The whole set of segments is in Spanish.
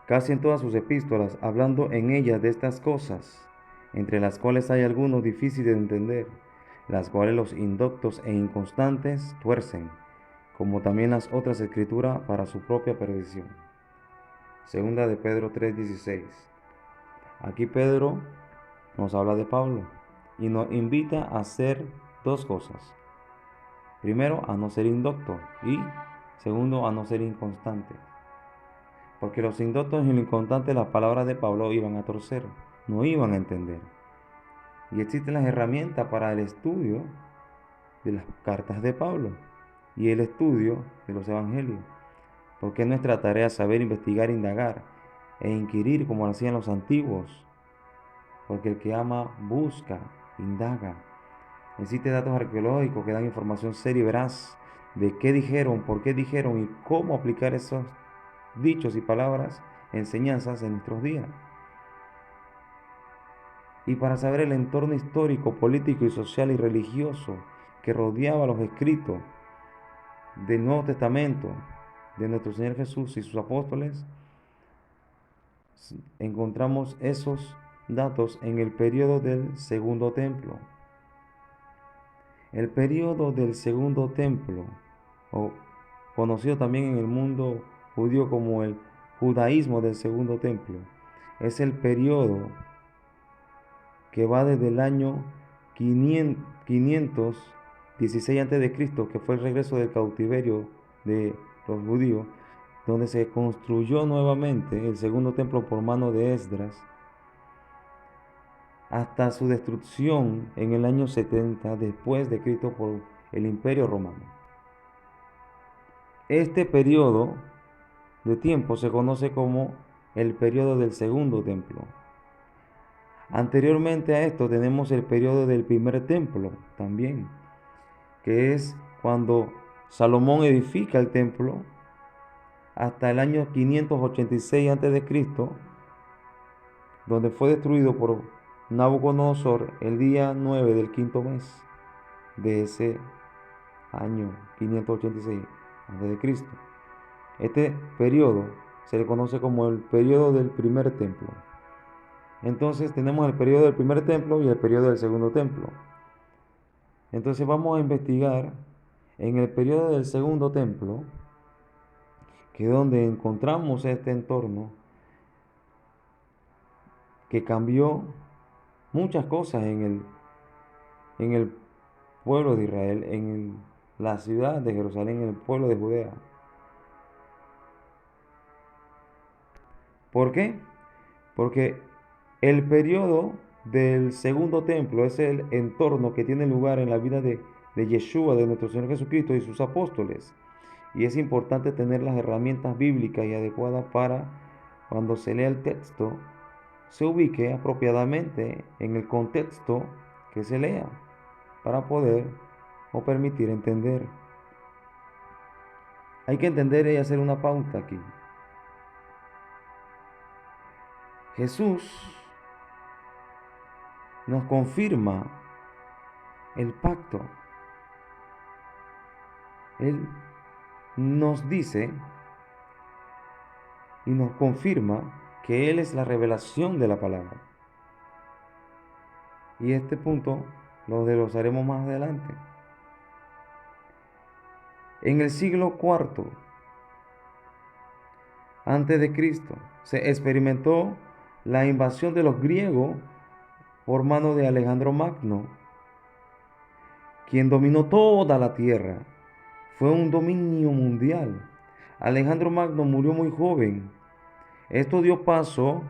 casi en todas sus epístolas, hablando en ellas de estas cosas, entre las cuales hay algunos difíciles de entender, las cuales los indoctos e inconstantes tuercen, como también las otras escrituras para su propia perdición. Segunda de Pedro 3:16. Aquí Pedro nos habla de Pablo y nos invita a hacer dos cosas. Primero, a no ser indocto y segundo, a no ser inconstante. Porque los indoctos y los inconstantes las palabras de Pablo iban a torcer, no iban a entender. Y existen las herramientas para el estudio de las cartas de Pablo y el estudio de los evangelios. Porque es nuestra tarea saber investigar, indagar e inquirir como lo hacían los antiguos. Porque el que ama busca, indaga. Existen datos arqueológicos que dan información seria y veraz de qué dijeron, por qué dijeron y cómo aplicar esos dichos y palabras, enseñanzas en nuestros días. Y para saber el entorno histórico, político y social y religioso que rodeaba los escritos del Nuevo Testamento de nuestro Señor Jesús y sus apóstoles, encontramos esos datos en el periodo del Segundo Templo. El periodo del Segundo Templo, o conocido también en el mundo judío como el judaísmo del Segundo Templo, es el periodo que va desde el año 516 a.C., que fue el regreso del cautiverio de los judíos, donde se construyó nuevamente el Segundo Templo por mano de Esdras, hasta su destrucción en el año 70 después de Cristo por el Imperio Romano. Este periodo de tiempo se conoce como el periodo del Segundo Templo. Anteriormente a esto tenemos el periodo del Primer Templo también, que es cuando Salomón edifica el templo hasta el año 586 a.C., donde fue destruido por Nabucodonosor el día 9 del quinto mes de ese año 586 a.C. Este periodo se le conoce como el periodo del primer templo. Entonces tenemos el periodo del primer templo y el periodo del segundo templo. Entonces vamos a investigar en el periodo del segundo templo, que es donde encontramos este entorno que cambió muchas cosas en el pueblo de Israel, la ciudad de Jerusalén, en el pueblo de Judea. ¿Por qué? Porque el periodo del segundo templo es el entorno que tiene lugar en la vida de Yeshua, de nuestro Señor Jesucristo y sus apóstoles. Y es importante tener las herramientas bíblicas y adecuadas para, cuando se lea el texto, se ubique apropiadamente en el contexto que se lea, para poder o permitir entender. Hay que entender y hacer una pauta aquí. Jesús nos confirma el pacto. Él nos dice y nos confirma que Él es la revelación de la palabra. Y este punto lo desglosaremos más adelante. En el siglo IV antes de Cristo se experimentó la invasión de los griegos por mano de Alejandro Magno, quien dominó toda la tierra. Fue un dominio mundial. Alejandro Magno murió muy joven. Esto dio paso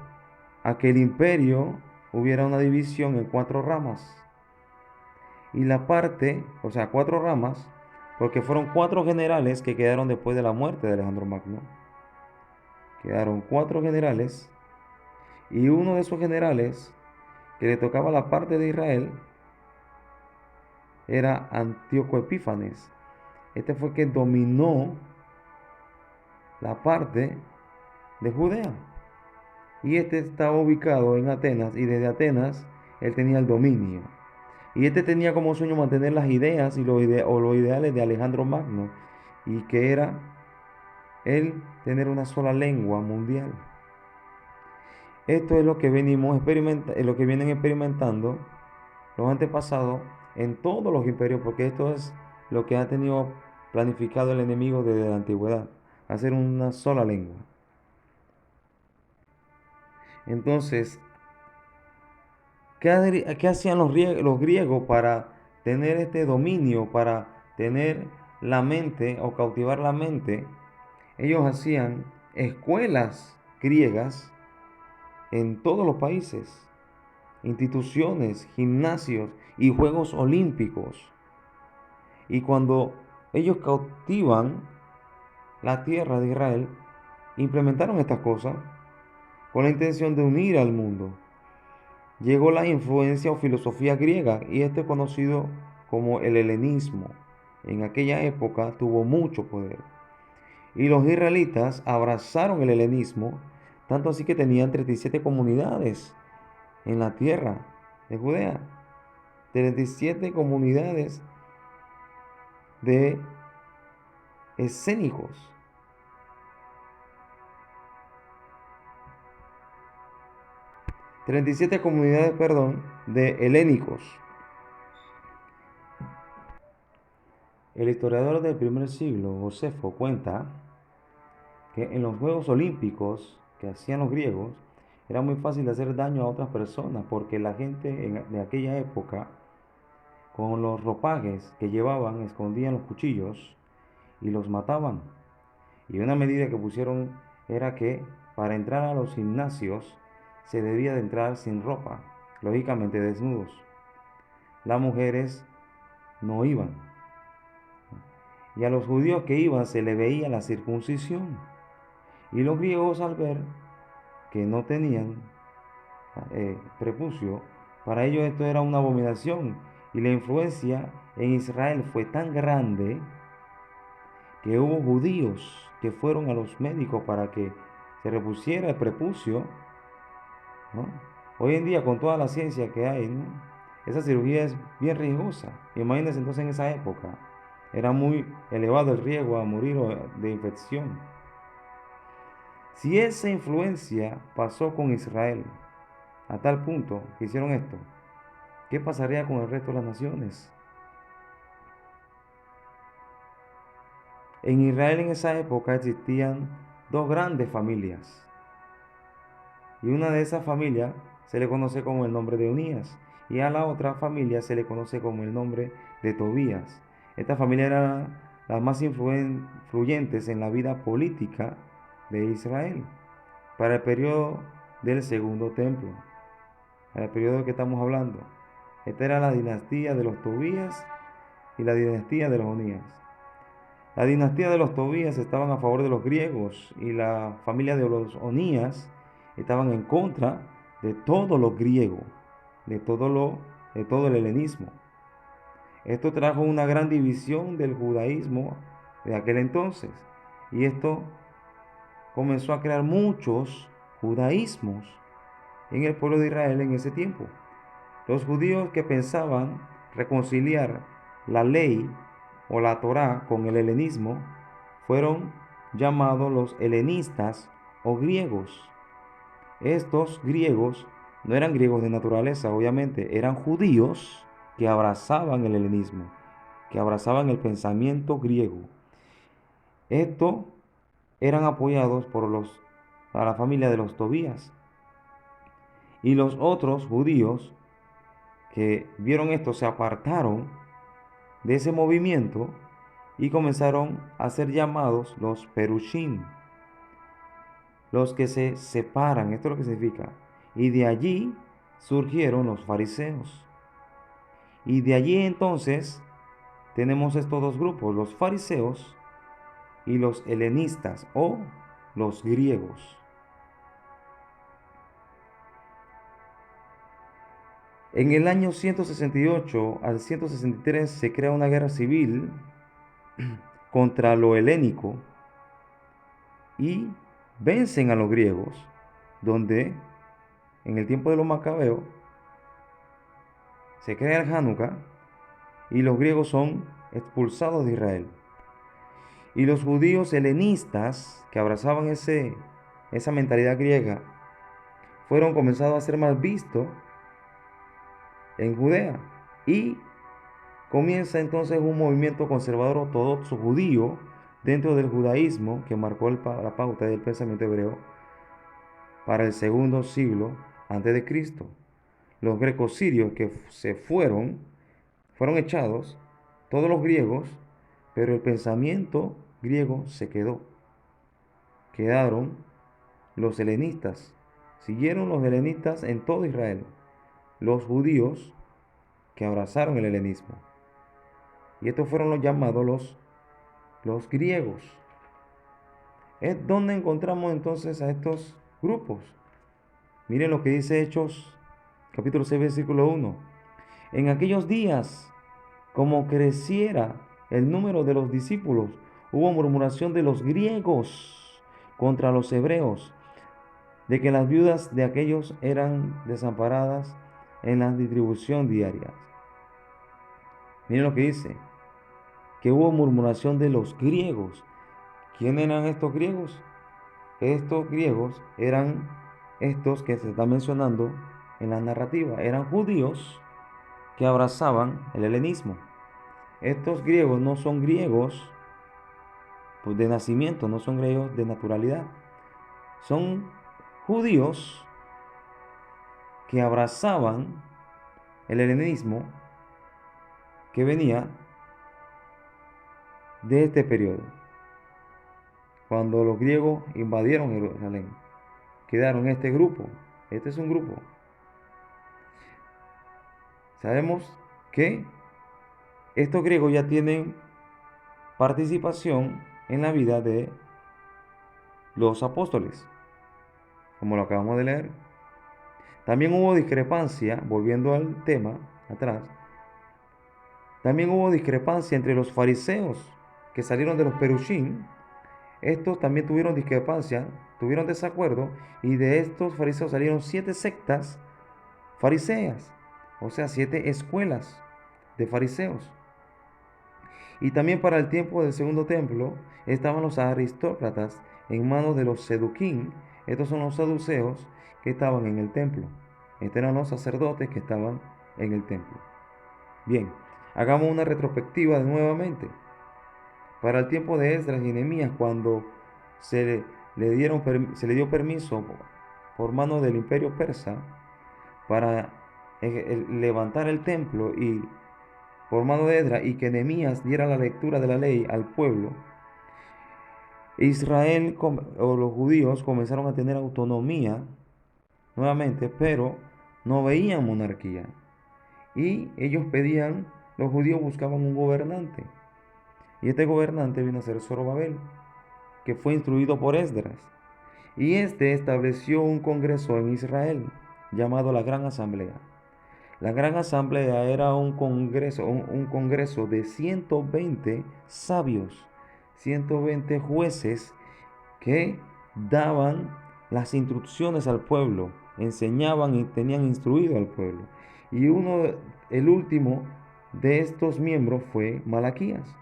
a que el imperio hubiera una división en 4 ramas. Y la parte, o sea, 4 ramas, porque fueron 4 generales que quedaron después de la muerte de Alejandro Magno. Quedaron 4 generales y uno de esos generales que le tocaba la parte de Israel era Antíoco Epífanes. Este fue el que dominó la parte de Judea. Y este estaba ubicado en Atenas y desde Atenas él tenía el dominio. Y este tenía como sueño mantener las ideas y los ideales de Alejandro Magno, y que era él tener una sola lengua mundial. Esto es lo que lo que vienen experimentando los antepasados en todos los imperios, porque esto es lo que ha tenido planificado el enemigo desde la antigüedad, hacer una sola lengua. Entonces, ¿qué hacían los griegos para tener este dominio, para tener la mente o cautivar la mente? Ellos hacían escuelas griegas en todos los países, instituciones, gimnasios y juegos olímpicos. Y cuando ellos cautivan la tierra de Israel, implementaron estas cosas con la intención de unir al mundo. Llegó la influencia o filosofía griega y esto es conocido como el helenismo. En aquella época tuvo mucho poder. Y los israelitas abrazaron el helenismo, tanto así que tenían 37 comunidades en la tierra de Judea. 37 comunidades de escénicos. 37 comunidades, perdón, de helénicos. El historiador del primer siglo, Josefo, cuenta que en los Juegos Olímpicos que hacían los griegos, era muy fácil hacer daño a otras personas porque la gente de aquella época, con los ropajes que llevaban, escondían los cuchillos y los mataban. Y una medida que pusieron era que para entrar a los gimnasios se debía de entrar sin ropa, lógicamente desnudos. Las mujeres no iban. Y a los judíos que iban se le veía la circuncisión. Y los griegos, al ver que no tenían prepucio, para ellos esto era una abominación. Y la influencia en Israel fue tan grande que hubo judíos que fueron a los médicos para que se repusiera el prepucio, ¿no? Hoy en día, con toda la ciencia que hay, ¿no?, esa cirugía es bien riesgosa. Imagínense entonces en esa época. Era muy elevado el riesgo a morir de infección. Si esa influencia pasó con Israel a tal punto que hicieron esto, ¿qué pasaría con el resto de las naciones? En Israel en esa época existían dos grandes familias. Y una de esas familias se le conoce como el nombre de Unías. Y a la otra familia se le conoce como el nombre de Tobías. Esta familia era las más influyentes en la vida política de Israel para el periodo del Segundo Templo, para el periodo que estamos hablando. Esta era la dinastía de los Tobías y la dinastía de los Onías. La dinastía de los Tobías estaban a favor de los griegos y la familia de los Onías estaban en contra de todo lo griego, de todo el helenismo. Esto trajo una gran división del judaísmo de aquel entonces y esto comenzó a crear muchos judaísmos en el pueblo de Israel en ese tiempo. Los judíos que pensaban reconciliar la ley o la Torá con el helenismo fueron llamados los helenistas o griegos. Estos griegos no eran griegos de naturaleza, obviamente, eran judíos que abrazaban el helenismo, que abrazaban el pensamiento griego. Estos eran apoyados a la familia de los Tobías. Y los otros judíos que vieron esto se apartaron de ese movimiento y comenzaron a ser llamados los Perushim, los que se separan, esto es lo que significa. Y de allí surgieron los fariseos. Y de allí entonces tenemos estos dos grupos, los fariseos y los helenistas o los griegos. En el año 168 al 163 se crea una guerra civil contra lo helénico y vencen a los griegos, donde en el tiempo de los macabeos se crea el Hanukkah y los griegos son expulsados de Israel. Y los judíos helenistas que abrazaban esa mentalidad griega fueron comenzados a ser más vistos en Judea. Y comienza entonces un movimiento conservador ortodoxo judío dentro del judaísmo que marcó la pauta del pensamiento hebreo para el segundo siglo antes de Cristo. Los grecos sirios que fueron echados, todos los griegos, pero el pensamiento griego se quedó. Quedaron los helenistas. Siguieron los helenistas en todo Israel. Los judíos que abrazaron el helenismo. Y estos fueron los llamados los griegos. Es donde encontramos entonces a estos grupos. Miren lo que dice Hechos, capítulo 6, versículo 1. En aquellos días, como creciera el número de los discípulos, hubo murmuración de los griegos contra los hebreos, de que las viudas de aquellos eran desamparadas en la distribución diaria. Miren lo que dice, que hubo murmuración de los griegos. ¿Quién eran estos griegos? Estos griegos eran estos que se están mencionando en la narrativa. Eran judíos que abrazaban el helenismo. Estos griegos no son griegos pues, de nacimiento, no son griegos de naturalidad. Son judíos que abrazaban el helenismo que venía de este periodo. Cuando los griegos invadieron Jerusalén, quedaron este grupo. Este es un grupo. Sabemos que estos griegos ya tienen participación en la vida de los apóstoles, como lo acabamos de leer. También hubo discrepancia, volviendo al tema atrás, también hubo discrepancia entre los fariseos que salieron de los Perushim. Estos también tuvieron discrepancia, tuvieron desacuerdo, y de estos fariseos salieron 7 sectas fariseas, o sea, 7 escuelas de fariseos. Y también para el tiempo del segundo templo estaban los aristócratas en manos de los seduquín. Estos son los saduceos que estaban en el templo. Estos eran los sacerdotes que estaban en el templo. Bien, hagamos una retrospectiva nuevamente. Para el tiempo de Esdras y Nehemías, cuando se le dio permiso por mano del imperio persa para levantar el templo, y por mano de Esdras, y que Nehemías diera la lectura de la ley al pueblo, Israel o los judíos comenzaron a tener autonomía nuevamente, pero no veían monarquía. Y ellos pedían, los judíos buscaban un gobernante. Y este gobernante vino a ser Zorobabel, que fue instruido por Esdras. Y este estableció un congreso en Israel llamado la Gran Asamblea. La Gran Asamblea era un congreso de 120 sabios, 120 jueces que daban las instrucciones al pueblo, enseñaban y tenían instruido al pueblo. Y el último de estos miembros fue Malaquías.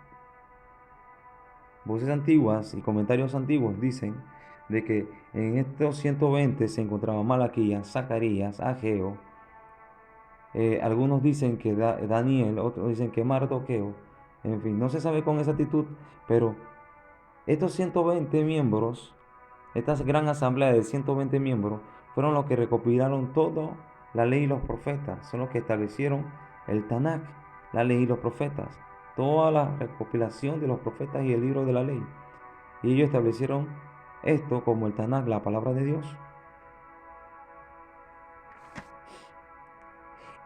Voces antiguas y comentarios antiguos dicen de que en estos 120 se encontraban Malaquías, Zacarías, Ageo. Algunos dicen que Daniel, otros dicen que Mardoqueo. En fin, no se sabe con exactitud, pero estos 120 miembros, esta gran asamblea de 120 miembros, fueron los que recopilaron toda la ley y los profetas. Son los que establecieron el Tanakh, la ley y los profetas. Toda la recopilación de los profetas y el libro de la ley. Y ellos establecieron esto como el Tanakh, la palabra de Dios.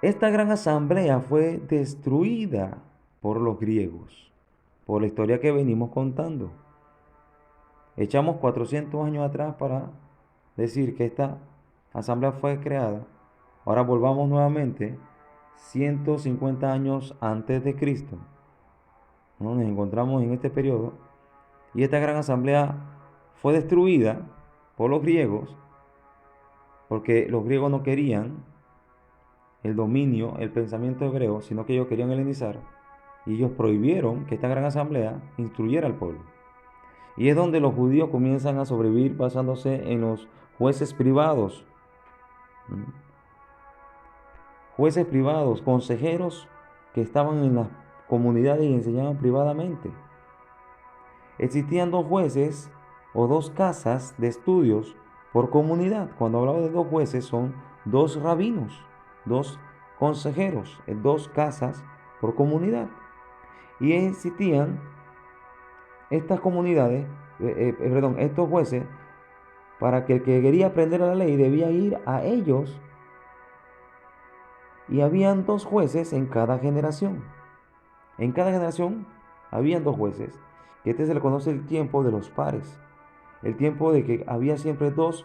Esta gran asamblea fue destruida por los griegos, por la historia que venimos contando. Echamos 400 años atrás para decir que esta asamblea fue creada. Ahora volvamos nuevamente 150 años antes de Cristo. Nos encontramos en este periodo y esta gran asamblea fue destruida por los griegos porque los griegos no querían el dominio, el pensamiento hebreo, sino que ellos querían helenizar, y ellos prohibieron que esta gran asamblea instruyera al pueblo. Y es donde los judíos comienzan a sobrevivir basándose en los jueces privados. ¿Mm? Jueces privados, consejeros que estaban en las comunidades y enseñaban privadamente. Existían dos jueces o dos casas de estudios por comunidad. Cuando hablaba de dos jueces son dos rabinos, dos consejeros, dos casas por comunidad. Y existían estas comunidades, estos jueces, para que el que quería aprender la ley debía ir a ellos. Y habían dos jueces en cada generación. En cada generación habían dos jueces, que este se le conoce el tiempo de los pares. El tiempo de que había siempre dos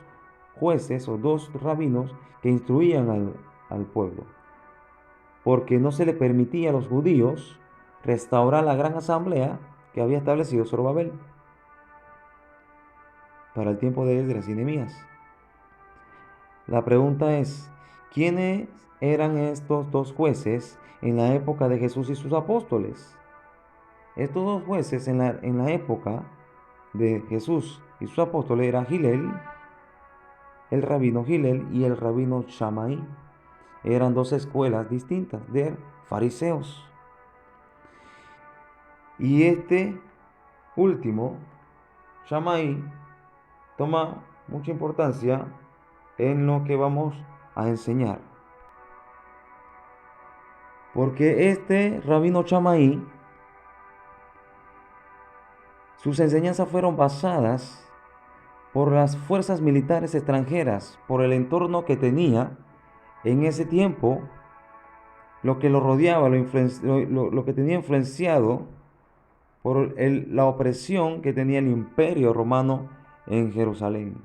jueces o dos rabinos que instruían al pueblo. Porque no se le permitía a los judíos restaurar la gran asamblea que había establecido Zorobabel para el tiempo de Esdras y Nehemías. La pregunta es, ¿quiénes eran estos dos jueces en la época de Jesús y sus apóstoles? Estos dos jueces en la época de Jesús y sus apóstoles eran Gilel, el rabino Gilel y el rabino Shammai. Eran dos escuelas distintas de fariseos. Y este último, Shammai, toma mucha importancia en lo que vamos a enseñar. Porque este rabino Shammai, sus enseñanzas fueron basadas por las fuerzas militares extranjeras, por el entorno que tenía en ese tiempo, lo que lo rodeaba, lo que tenía influenciado por la opresión que tenía el imperio romano en Jerusalén.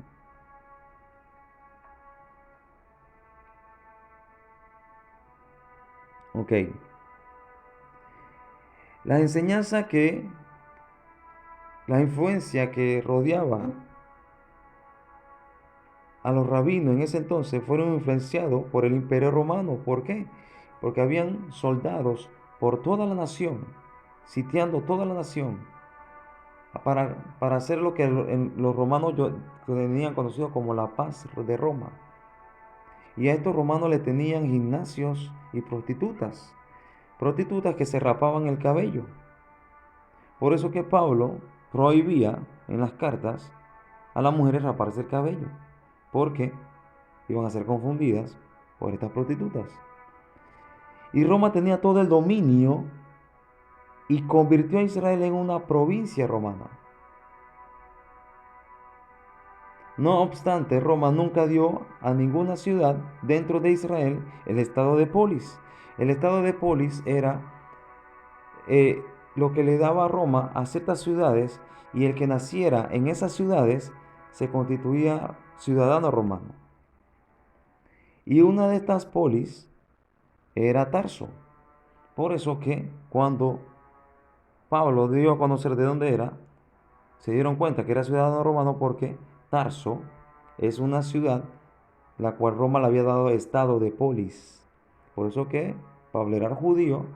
Ok. La enseñanza la influencia que rodeaba a los rabinos en ese entonces fueron influenciados por el imperio romano. ¿Por qué? Porque habían soldados por toda la nación, sitiando toda la nación, para hacer lo que los romanos tenían conocido como la paz de Roma. Y a estos romanos le tenían gimnasios y prostitutas que se rapaban el cabello. Por eso que Pablo prohibía en las cartas a las mujeres raparse el cabello, porque iban a ser confundidas por estas prostitutas. Y Roma tenía todo el dominio y convirtió a Israel en una provincia romana. No obstante, Roma nunca dio a ninguna ciudad dentro de Israel el estado de polis. El estado de polis era lo que le daba a Roma a ciertas ciudades, y el que naciera en esas ciudades se constituía ciudadano romano. Y una de estas polis era Tarso. Por eso que cuando Pablo dio a conocer de dónde era, se dieron cuenta que era ciudadano romano, porque Tarso es una ciudad la cual Roma le había dado estado de polis. Por eso que Pablo era judío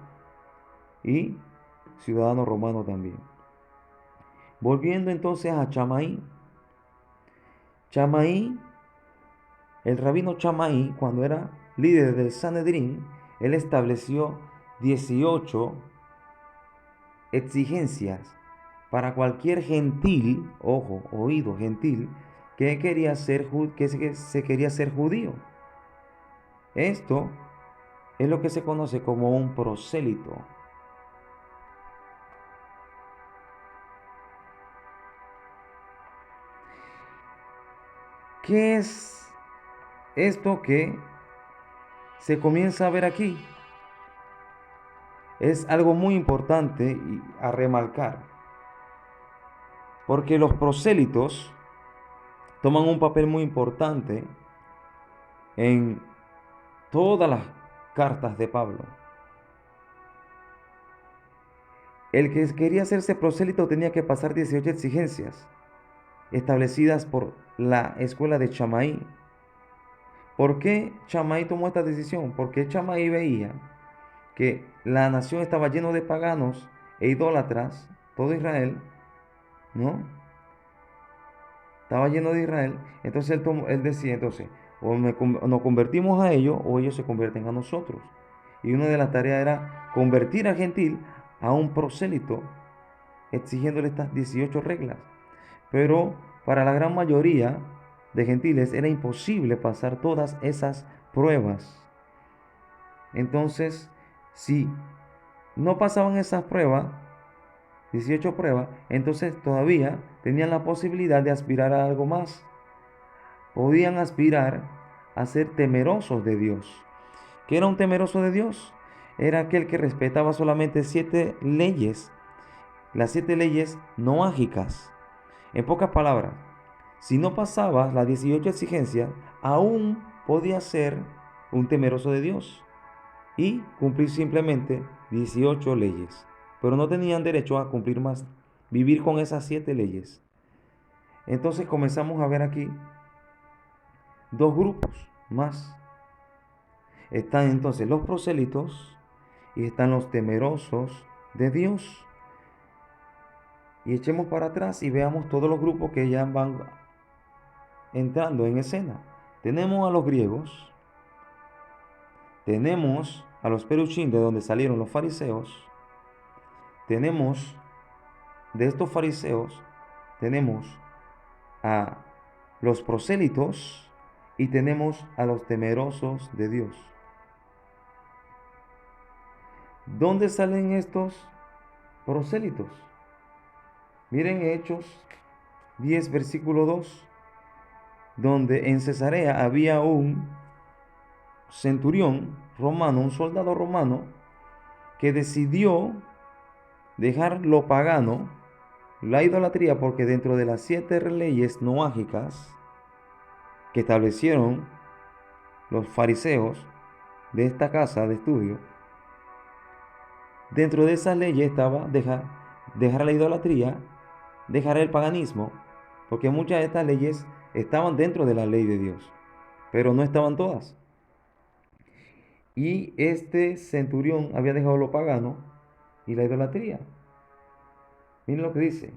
y ciudadano romano también. Volviendo entonces a Chamaí. Chamaí, el rabino Chamaí, cuando era líder del Sanedrín, él estableció 18 exigencias para cualquier gentil, ojo, oído, gentil, que se quería ser judío. Esto es lo que se conoce como un prosélito. ¿Qué es esto que se comienza a ver aquí? Es algo muy importante a remarcar, porque los prosélitos toman un papel muy importante en todas las cartas de Pablo. El que quería hacerse prosélito tenía que pasar 18 exigencias establecidas por la escuela de Chamaí. ¿Por qué Chamaí tomó esta decisión? Porque Chamaí veía que la nación estaba llena de paganos e idólatras, todo Israel, ¿no? Estaba lleno de Israel. Entonces él decía, entonces, nos convertimos a ellos o ellos se convierten a nosotros. Y una de las tareas era convertir al gentil a un prosélito, exigiéndole estas 18 reglas. Pero para la gran mayoría de gentiles era imposible pasar todas esas pruebas. Entonces, si no pasaban esas pruebas, 18 pruebas, entonces todavía tenían la posibilidad de aspirar a algo más. Podían aspirar a ser temerosos de Dios. ¿Qué era un temeroso de Dios? Era aquel que respetaba solamente 7 leyes, las 7 leyes noágicas. En pocas palabras, si no pasabas las 18 exigencias, aún podías ser un temeroso de Dios y cumplir simplemente 18 leyes. Pero no tenían derecho a cumplir más, vivir con esas 7 leyes. Entonces comenzamos a ver aquí dos grupos más. Están entonces los prosélitos y están los temerosos de Dios. Y echemos para atrás y veamos todos los grupos que ya van entrando en escena. Tenemos a los griegos, tenemos a los peruchín, de donde salieron los fariseos, tenemos de estos fariseos, tenemos a los prosélitos y tenemos a los temerosos de Dios. ¿Dónde salen estos prosélitos? Miren Hechos 10, versículo 2, donde en Cesarea había un centurión romano, un soldado romano, que decidió dejar lo pagano, la idolatría, porque dentro de las 7 leyes noágicas que establecieron los fariseos de esta casa de estudio, dentro de esas leyes estaba dejar la idolatría, dejar el paganismo, porque muchas de estas leyes estaban dentro de la ley de Dios, pero no estaban todas. Y este centurión había dejado lo pagano y la idolatría. Miren lo que dice.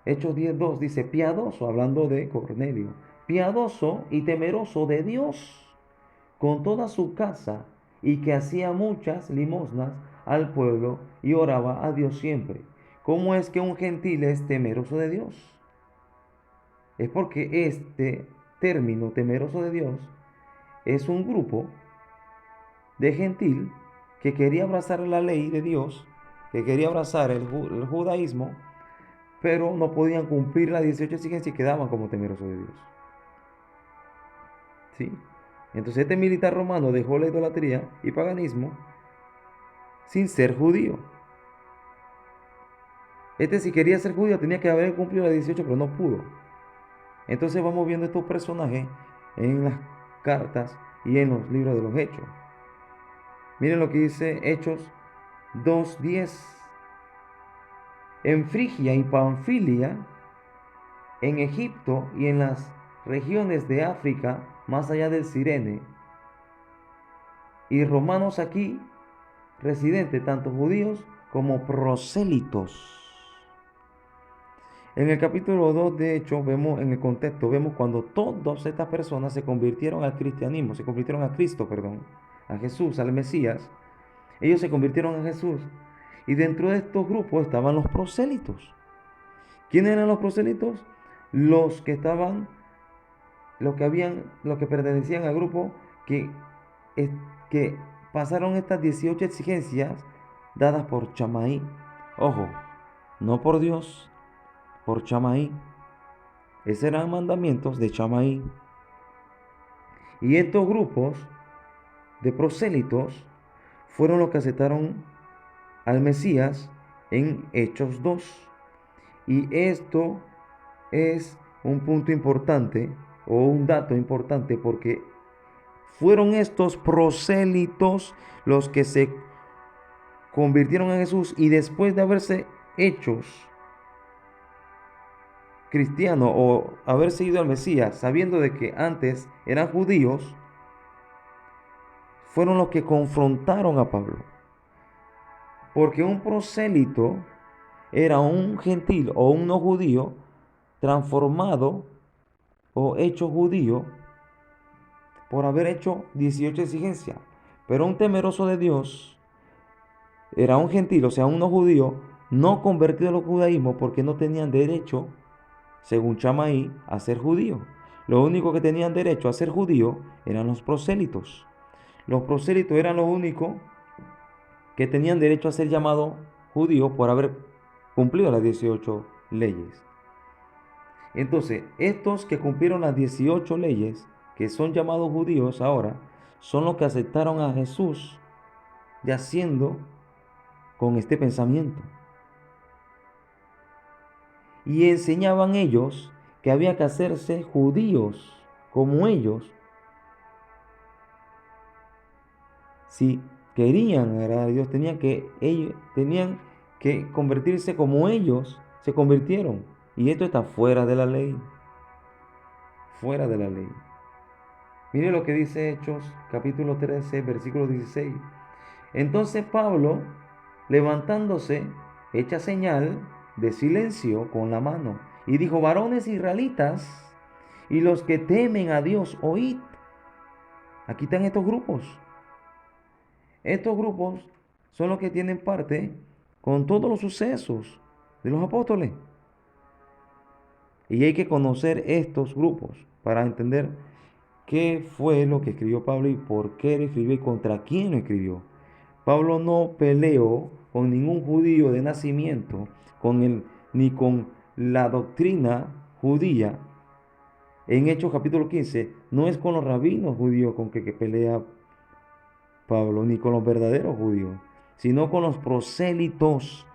Hechos 10:2 dice, piadoso, hablando de Cornelio, piadoso y temeroso de Dios con toda su casa, y que hacía muchas limosnas al pueblo y oraba a Dios siempre. ¿Cómo es que un gentil es temeroso de Dios? Es porque este término temeroso de Dios es un grupo de gentil que quería abrazar la ley de Dios, que quería abrazar el judaísmo, pero no podían cumplir las 18 exigencias y quedaban como temerosos de Dios. ¿Sí? Entonces este militar romano dejó la idolatría y paganismo sin ser judío. Este, si quería ser judío, tenía que haber cumplido las 18, pero no pudo. Entonces vamos viendo estos personajes en las cartas y en los libros de los Hechos. Miren lo que dice Hechos 2:10. En Frigia y Panfilia, en Egipto y en las regiones de África, más allá del Cirene, y romanos aquí, residentes, tanto judíos como prosélitos. En el capítulo 2, de hecho, vemos en el contexto, vemos cuando todas estas personas se convirtieron al cristianismo, se convirtieron a Cristo, perdón, a Jesús, al Mesías. Ellos se convirtieron a Jesús. Y dentro de estos grupos estaban los prosélitos. ¿Quiénes eran los prosélitos? Los que estaban, los que pertenecían al grupo que pasaron estas 18 exigencias dadas por Chamaí. Ojo, no por Dios, por Chamaí. Esos eran mandamientos de Chamaí. Y estos grupos de prosélitos fueron los que aceptaron al Mesías en Hechos 2. Y esto es un punto importante o un dato importante porque fueron estos prosélitos los que se convirtieron en Jesús y después de haberse hechos cristianos o haberse ido al Mesías sabiendo de que antes eran judíos, fueron los que confrontaron a Pablo. Porque un prosélito era un gentil o un no judío transformado o hecho judío por haber hecho 18 exigencias. Pero un temeroso de Dios era un gentil, o sea, un no judío, no convertido al judaísmo porque no tenían derecho, según Chamaí, a ser judío. Lo único que tenían derecho a ser judío eran los prosélitos. Los prosélitos eran los únicos que tenían derecho a ser llamados judíos por haber cumplido las 18 leyes. Entonces, estos que cumplieron las 18 leyes, que son llamados judíos ahora, son los que aceptaron a Jesús yaciendo con este pensamiento. Y enseñaban ellos que había que hacerse judíos como ellos si querían agradar a Dios, tenían que convertirse como ellos se convirtieron. Y esto está fuera de la ley. Fuera de la ley. Mire lo que dice Hechos capítulo 13, versículo 16. Entonces Pablo, levantándose, echa señal de silencio con la mano y dijo: varones israelitas y los que temen a Dios, oíd. Aquí están estos grupos. Estos grupos son los que tienen parte con todos los sucesos de los apóstoles. Y hay que conocer estos grupos para entender qué fue lo que escribió Pablo y por qué lo escribió y contra quién lo escribió. Pablo no peleó con ningún judío de nacimiento, ni con la doctrina judía. En Hechos capítulo 15, no es con los rabinos judíos con que pelea Pablo, ni con los verdaderos judíos, sino con los prosélitos,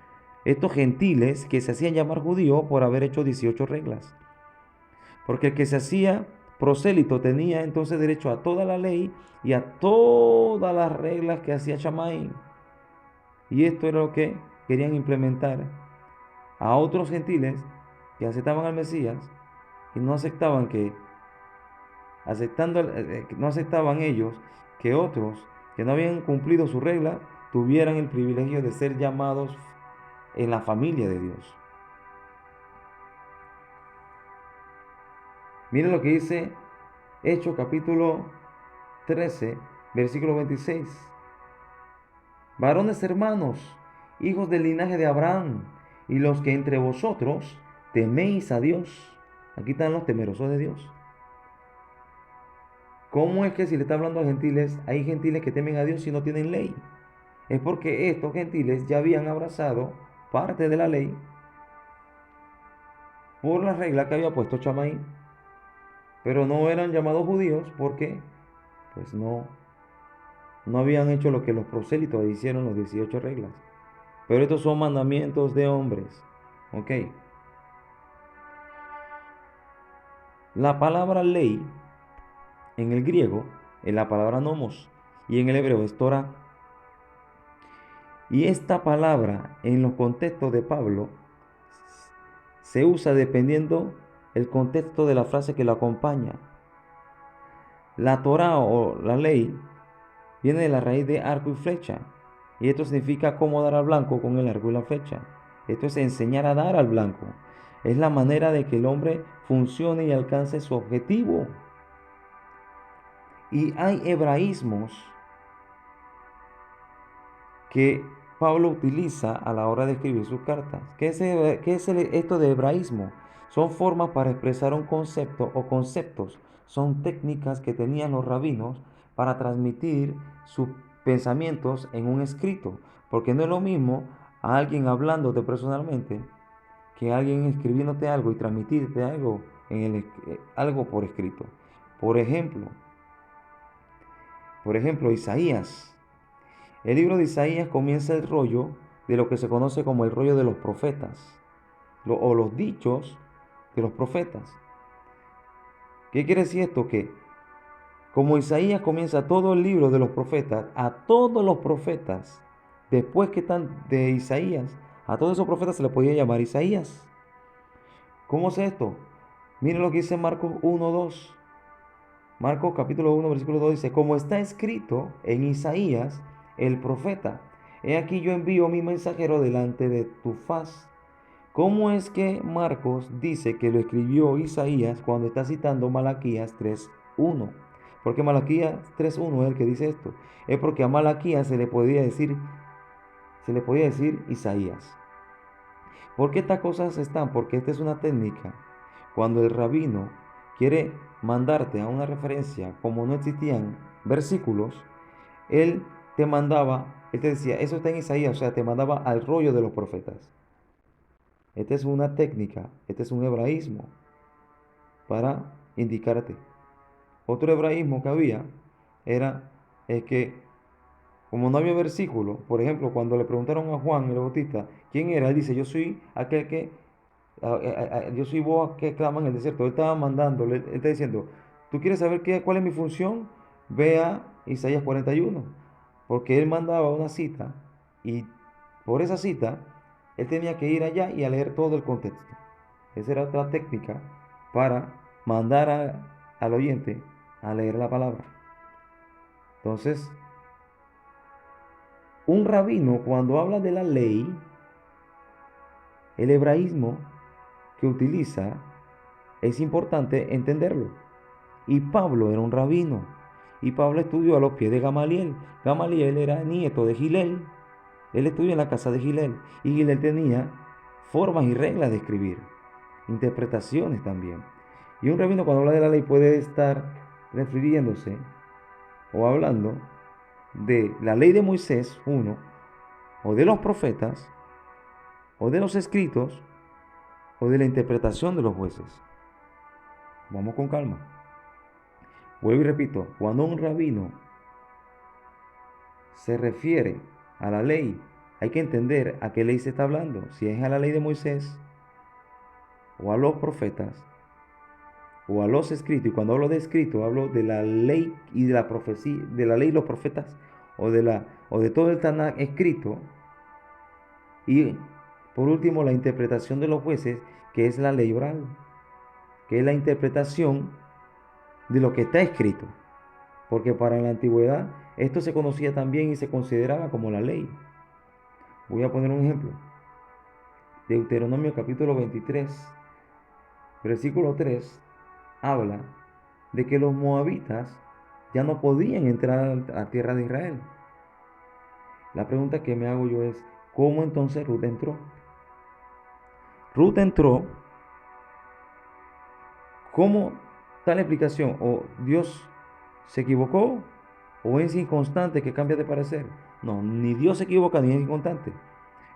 estos gentiles que se hacían llamar judíos por haber hecho 18 reglas. Porque el que se hacía prosélito tenía entonces derecho a toda la ley y a todas las reglas que hacía Shammai. Y esto era lo que querían implementar a otros gentiles que aceptaban al Mesías y no aceptaban no aceptaban ellos que otros que no habían cumplido su regla tuvieran el privilegio de ser llamados en la familia de Dios. Miren lo que dice Hechos capítulo 13, versículo 26. Varones hermanos, hijos del linaje de Abraham, y los que entre vosotros teméis a Dios. Aquí están los temerosos de Dios. ¿Cómo es que si le está hablando a gentiles, hay gentiles que temen a Dios y no tienen ley? Es porque estos gentiles ya habían abrazado parte de la ley por la regla que había puesto Chamaí, pero no eran llamados judíos porque pues no habían hecho lo que los prosélitos hicieron, los 18 reglas. Pero estos son mandamientos de hombres. Ok. La palabra ley en el griego es la palabra nomos y en el hebreo es Torah. Y esta palabra en los contextos de Pablo se usa dependiendo el contexto de la frase que la acompaña. La Torah o la ley viene de la raíz de arco y flecha. Y esto significa cómo dar al blanco con el arco y la flecha. Esto es enseñar a dar al blanco. Es la manera de que el hombre funcione y alcance su objetivo. Y hay hebraísmos que Pablo utiliza a la hora de escribir sus cartas. ¿Qué es esto de hebraísmo? Son formas para expresar un concepto o conceptos. Son técnicas que tenían los rabinos para transmitir sus pensamientos en un escrito. Porque no es lo mismo a alguien hablándote personalmente que a alguien escribiéndote algo y transmitirte algo, algo por escrito. Por ejemplo, Isaías. El libro de Isaías comienza el rollo de lo que se conoce como el rollo de los profetas, o los dichos de los profetas. ¿Qué quiere decir esto? Que como Isaías comienza todo el libro de los profetas, a todos los profetas, después que están de Isaías, a todos esos profetas se les podía llamar Isaías. ¿Cómo es esto? Miren lo que dice Marcos 1:2. Marcos capítulo 1, versículo 2 dice: como está escrito en Isaías, el profeta: he aquí yo envío mi mensajero delante de tu faz, ¿Cómo es que Marcos dice que lo escribió Isaías cuando está citando Malaquías 3:1? Porque Malaquías 3:1 es el que dice esto. Es porque a Malaquías se le podía decir Isaías. ¿Por qué estas cosas están? Porque esta es una técnica. Cuando el rabino quiere mandarte a una referencia, como no existían versículos, él él te decía, eso está en Isaías, o sea, te mandaba al rollo de los profetas. Esta es una técnica, este es un hebraísmo para indicarte. Otro hebraísmo que había era que como no había versículo, por ejemplo, cuando le preguntaron a Juan el Bautista quién era, él dice, yo soy aquel yo soy voz que clama en el desierto. Él estaba mandándole, él está diciendo, ¿tú quieres saber cuál es mi función? Ve a Isaías 41, porque él mandaba una cita y por esa cita él tenía que ir allá y a leer todo el contexto. Esa era otra técnica para mandar al oyente a leer la palabra. Entonces, un rabino cuando habla de la ley, el hebraísmo que utiliza es importante entenderlo. Y Pablo era un rabino. Y Pablo estudió a los pies de Gamaliel. Gamaliel era nieto de Gilel. Él estudió en la casa de Gilel. Y Gilel tenía formas y reglas de escribir. Interpretaciones también. Y un rabino cuando habla de la ley puede estar refiriéndose o hablando de la ley de Moisés, uno, o de los profetas, o de los escritos, o de la interpretación de los jueces. Vamos con calma. Vuelvo y repito, cuando un rabino se refiere a la ley, hay que entender a qué ley se está hablando. Si es a la ley de Moisés, o a los profetas, o a los escritos. Y cuando hablo de escrito, hablo de la ley y de la profecía, de la ley y los profetas, o de todo el Tanakh escrito. Y por último, la interpretación de los jueces, que es la ley oral, que es la interpretación de lo que está escrito. Porque para la antigüedad esto se conocía también y se consideraba como la ley. Voy a poner un ejemplo. Deuteronomio capítulo 23, versículo 3, habla de que los moabitas ya no podían entrar a la tierra de Israel. La pregunta que me hago yo es, ¿cómo entonces Ruth entró? Ruth entró, ¿cómo tal explicación? ¿O Dios se equivocó? ¿O es inconstante que cambia de parecer? No, ni Dios se equivoca ni es inconstante.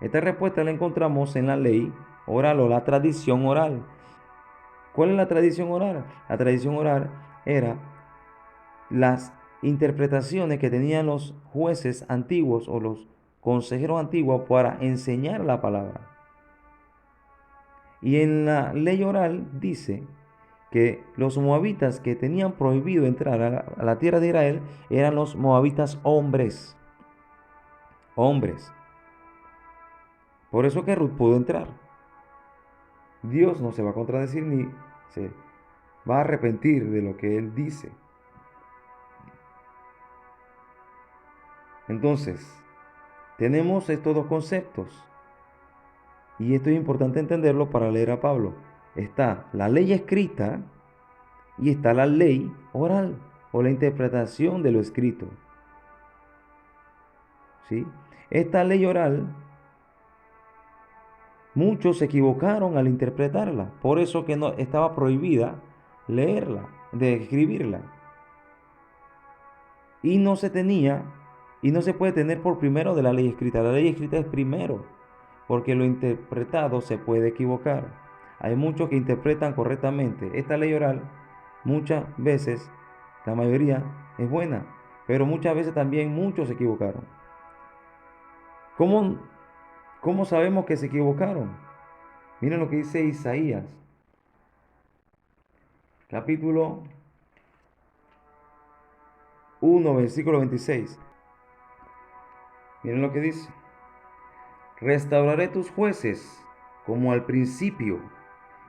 Esta respuesta la encontramos en la ley oral o la tradición oral. ¿Cuál es la tradición oral? La tradición oral era las interpretaciones que tenían los jueces antiguos o los consejeros antiguos para enseñar la palabra. Y en la ley oral dice que los moabitas que tenían prohibido entrar a la tierra de Israel eran los moabitas hombres. Hombres. Por eso que Ruth pudo entrar. Dios no se va a contradecir ni se va a arrepentir de lo que él dice. Entonces, tenemos estos dos conceptos. Y esto es importante entenderlo para leer a Pablo. Está la ley escrita y está la ley oral o la interpretación de lo escrito. ¿Sí? Esta ley oral, muchos se equivocaron al interpretarla. Por eso que no estaba prohibida leerla, de escribirla. Y no se tenía y no se puede tener por primero de la ley escrita. La ley escrita es primero, porque lo interpretado se puede equivocar. Hay muchos que interpretan correctamente. Esta ley oral muchas veces, la mayoría es buena, pero muchas veces también muchos se equivocaron. ¿Cómo, cómo sabemos que se equivocaron? Miren lo que dice Isaías, capítulo 1, versículo 26. Miren lo que dice. Restauraré tus jueces como al principio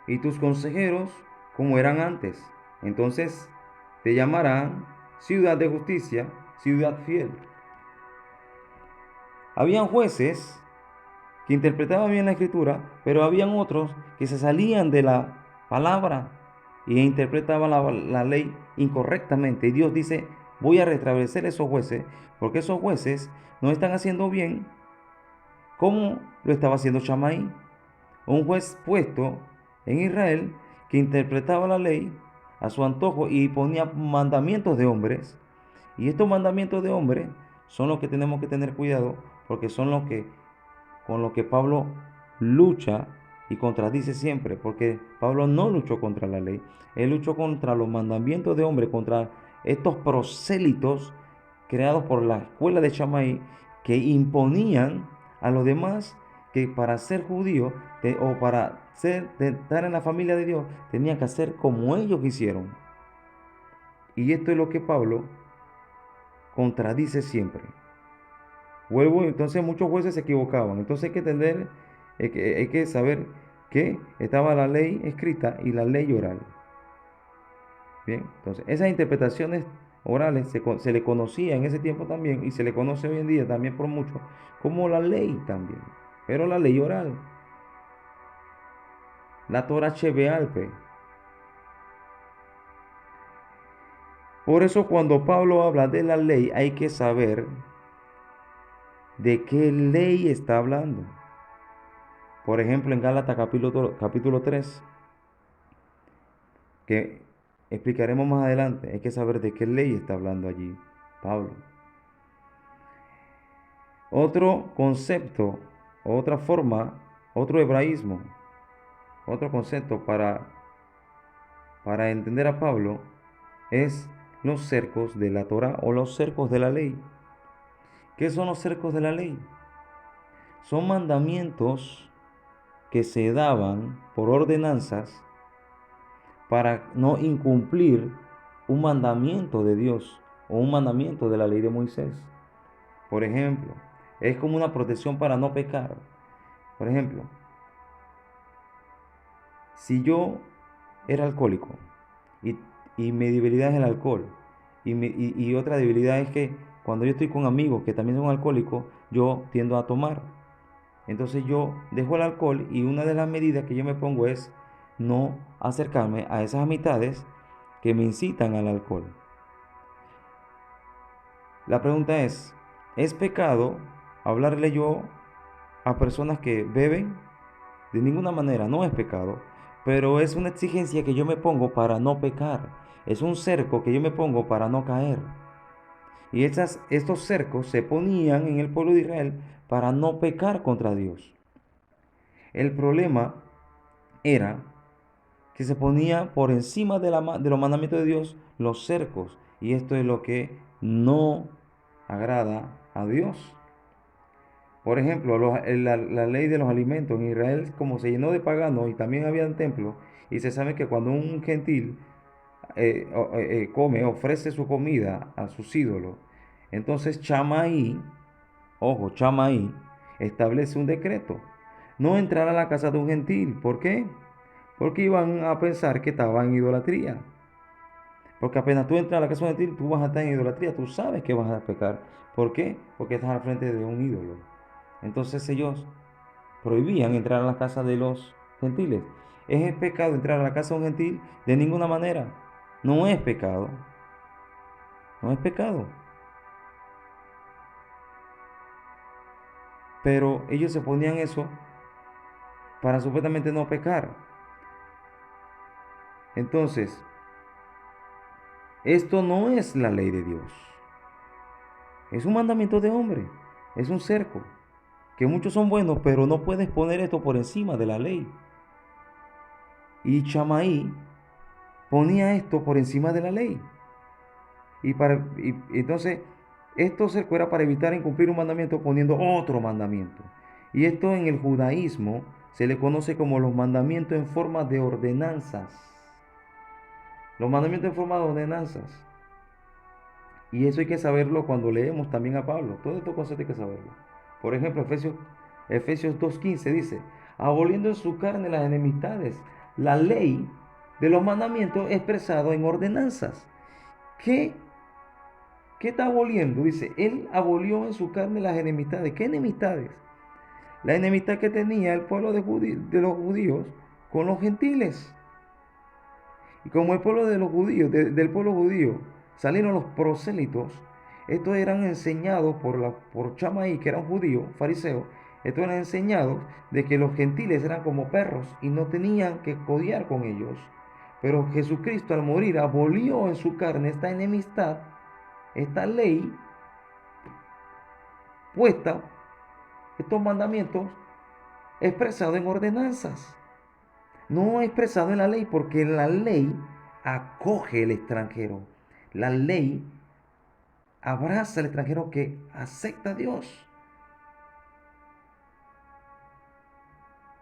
y tus consejeros como eran antes. Entonces te llamarán ciudad de justicia, ciudad fiel. Habían jueces que interpretaban bien la escritura, pero habían otros que se salían de la palabra y interpretaban la ley incorrectamente. Y Dios dice, voy a restablecer esos jueces, porque esos jueces no están haciendo bien como lo estaba haciendo Shammai, un juez puesto en Israel que interpretaba la ley a su antojo y ponía mandamientos de hombres. Y estos mandamientos de hombres son los que tenemos que tener cuidado, porque son los que con lo que Pablo lucha y contradice siempre, porque Pablo no luchó contra la ley, él luchó contra los mandamientos de hombre, contra estos prosélitos creados por la escuela de Shammai que imponían a los demás que para ser judío o para estar en la familia de Dios tenían que hacer como ellos quisieron. Y esto es lo que Pablo contradice siempre. Vuelvo, entonces muchos jueces se equivocaban. Entonces hay que entender, hay que saber que estaba la ley escrita y la ley oral. Bien, entonces esas interpretaciones orales se le conocía en ese tiempo también y se le conoce hoy en día también por muchos como la ley también. Pero la ley oral, la Torah Shebealpe. Por eso cuando Pablo habla de la ley hay que saber de qué ley está hablando. Por ejemplo, en Gálatas capítulo 3, que explicaremos más adelante, hay que saber de qué ley está hablando allí Pablo. Otro concepto, otra forma, otro hebraísmo, otro concepto para entender a Pablo es los cercos de la Torah o los cercos de la ley. ¿Qué son los cercos de la ley? Son mandamientos que se daban por ordenanzas para no incumplir un mandamiento de Dios o un mandamiento de la ley de Moisés. Por ejemplo, es como una protección para no pecar. Por ejemplo, si yo era alcohólico y, y mi debilidad es el alcohol y otra debilidad es que cuando yo estoy con amigos que también son alcohólicos, yo tiendo a tomar. Entonces yo dejo el alcohol y una de las medidas que yo me pongo es no acercarme a esas amistades que me incitan al alcohol. La pregunta ¿es pecado hablarle yo a personas que beben? De ninguna manera, no es pecado, pero es una exigencia que yo me pongo para no pecar. Es un cerco que yo me pongo para no caer. Y estos cercos se ponían en el pueblo de Israel para no pecar contra Dios. El problema era que se ponía por encima de los mandamientos de Dios los cercos. Y esto es lo que no agrada a Dios. Por ejemplo, la ley de los alimentos en Israel, como se llenó de paganos y también había templos, y se sabe que cuando un gentil ofrece su comida a sus ídolos, entonces Chamaí, ojo, Chamaí, establece un decreto. No entrar a la casa de un gentil. ¿Por qué? Porque iban a pensar que estaba en idolatría. Porque apenas tú entras a la casa de un gentil, tú vas a estar en idolatría. Tú sabes que vas a pecar. ¿Por qué? Porque estás al frente de un ídolo. Entonces ellos prohibían entrar a la casa de los gentiles. ¿Es pecado entrar a la casa de un gentil? De ninguna manera. No es pecado. No es pecado. Pero ellos se ponían eso para supuestamente no pecar. Entonces, esto no es la ley de Dios. Es un mandamiento de hombre. Es un cerco. Que muchos son buenos, pero no puedes poner esto por encima de la ley. Y Chamaí ponía esto por encima de la ley. Entonces, esto cerco era para evitar incumplir un mandamiento poniendo otro mandamiento. Y esto en el judaísmo se le conoce como los mandamientos en forma de ordenanzas. Los mandamientos en forma de ordenanzas. Y eso hay que saberlo cuando leemos también a Pablo. Todo estos conceptos hay que saberlo. Por ejemplo, Efesios 2:15 dice, aboliendo en su carne las enemistades, la ley de los mandamientos expresado en ordenanzas. ¿Qué ¿Qué está aboliendo? Dice, él abolió en su carne las enemistades. ¿Qué enemistades? la enemistad que tenía el pueblo de los judíos con los gentiles. Y como el pueblo de los judíos, del pueblo judío, salieron los prosélitos, estos eran enseñados por Chamaí, que era un judío, fariseo, estos eran enseñados de que los gentiles eran como perros y no tenían que codiar con ellos. Pero Jesucristo al morir abolió en su carne esta enemistad, esta ley puesta, estos mandamientos expresados en ordenanzas. No expresado en la ley, porque la ley acoge al extranjero. La ley abraza al extranjero que acepta a Dios.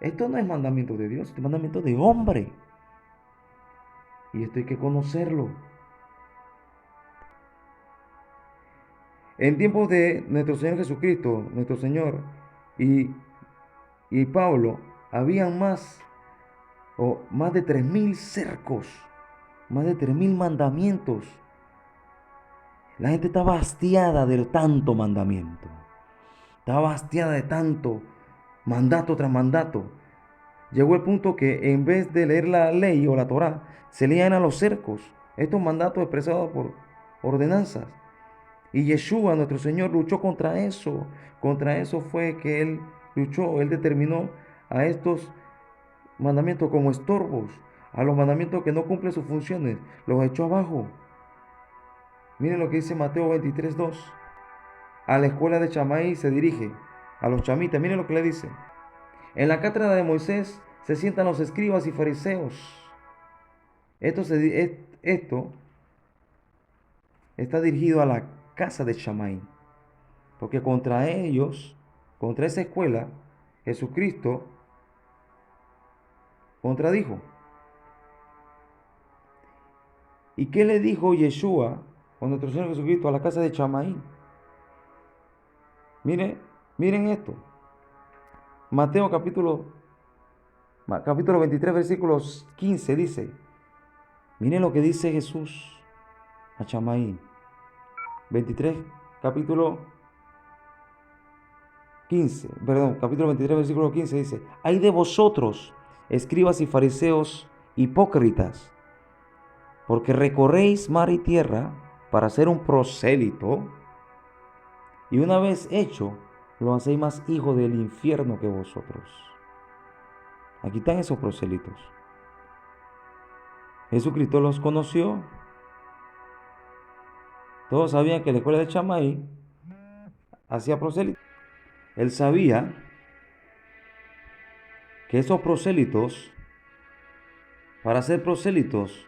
Esto no es mandamiento de Dios, es mandamiento de hombre. Y esto hay que conocerlo. En tiempos de nuestro Señor Jesucristo, nuestro Señor, y, y Pablo, habían más de 3.000 cercos, más de 3.000 mandamientos. La gente estaba hastiada de tanto mandamiento. Estaba hastiada de tanto mandato tras mandato. Llegó el punto que en vez de leer la ley o la Torá, se leían a los cercos, estos mandatos expresados por ordenanzas. Y Yeshua, nuestro Señor, luchó contra eso. Contra eso fue que Él luchó. Él determinó a estos mandamientos como estorbos, a los mandamientos que no cumplen sus funciones, los echó abajo. Miren lo que dice Mateo 23:2. A la escuela de Chamaí se dirige, a los chamitas. Miren lo que le dice. En la cátedra de Moisés se sientan los escribas y fariseos. Esto está dirigido a la casa de Chamaí, porque contra ellos, contra esa escuela, Jesucristo contradijo. ¿Y qué le dijo Yeshua o nuestro Señor Jesucristo a la casa de Chamaí? Miren esto. Mateo capítulo 23, versículos 15 dice, miren lo que dice Jesús a Chamaí. 23, capítulo 15, perdón, capítulo 23, versículo 15 dice, hay de vosotros, escribas y fariseos hipócritas, porque recorréis mar y tierra para ser un prosélito, y una vez hecho, lo hacéis más hijo del infierno que vosotros. Aquí están esos prosélitos. Jesucristo los conoció. Todos sabían que la escuela de Chamaí hacía prosélitos. Él sabía que esos prosélitos, para ser prosélitos,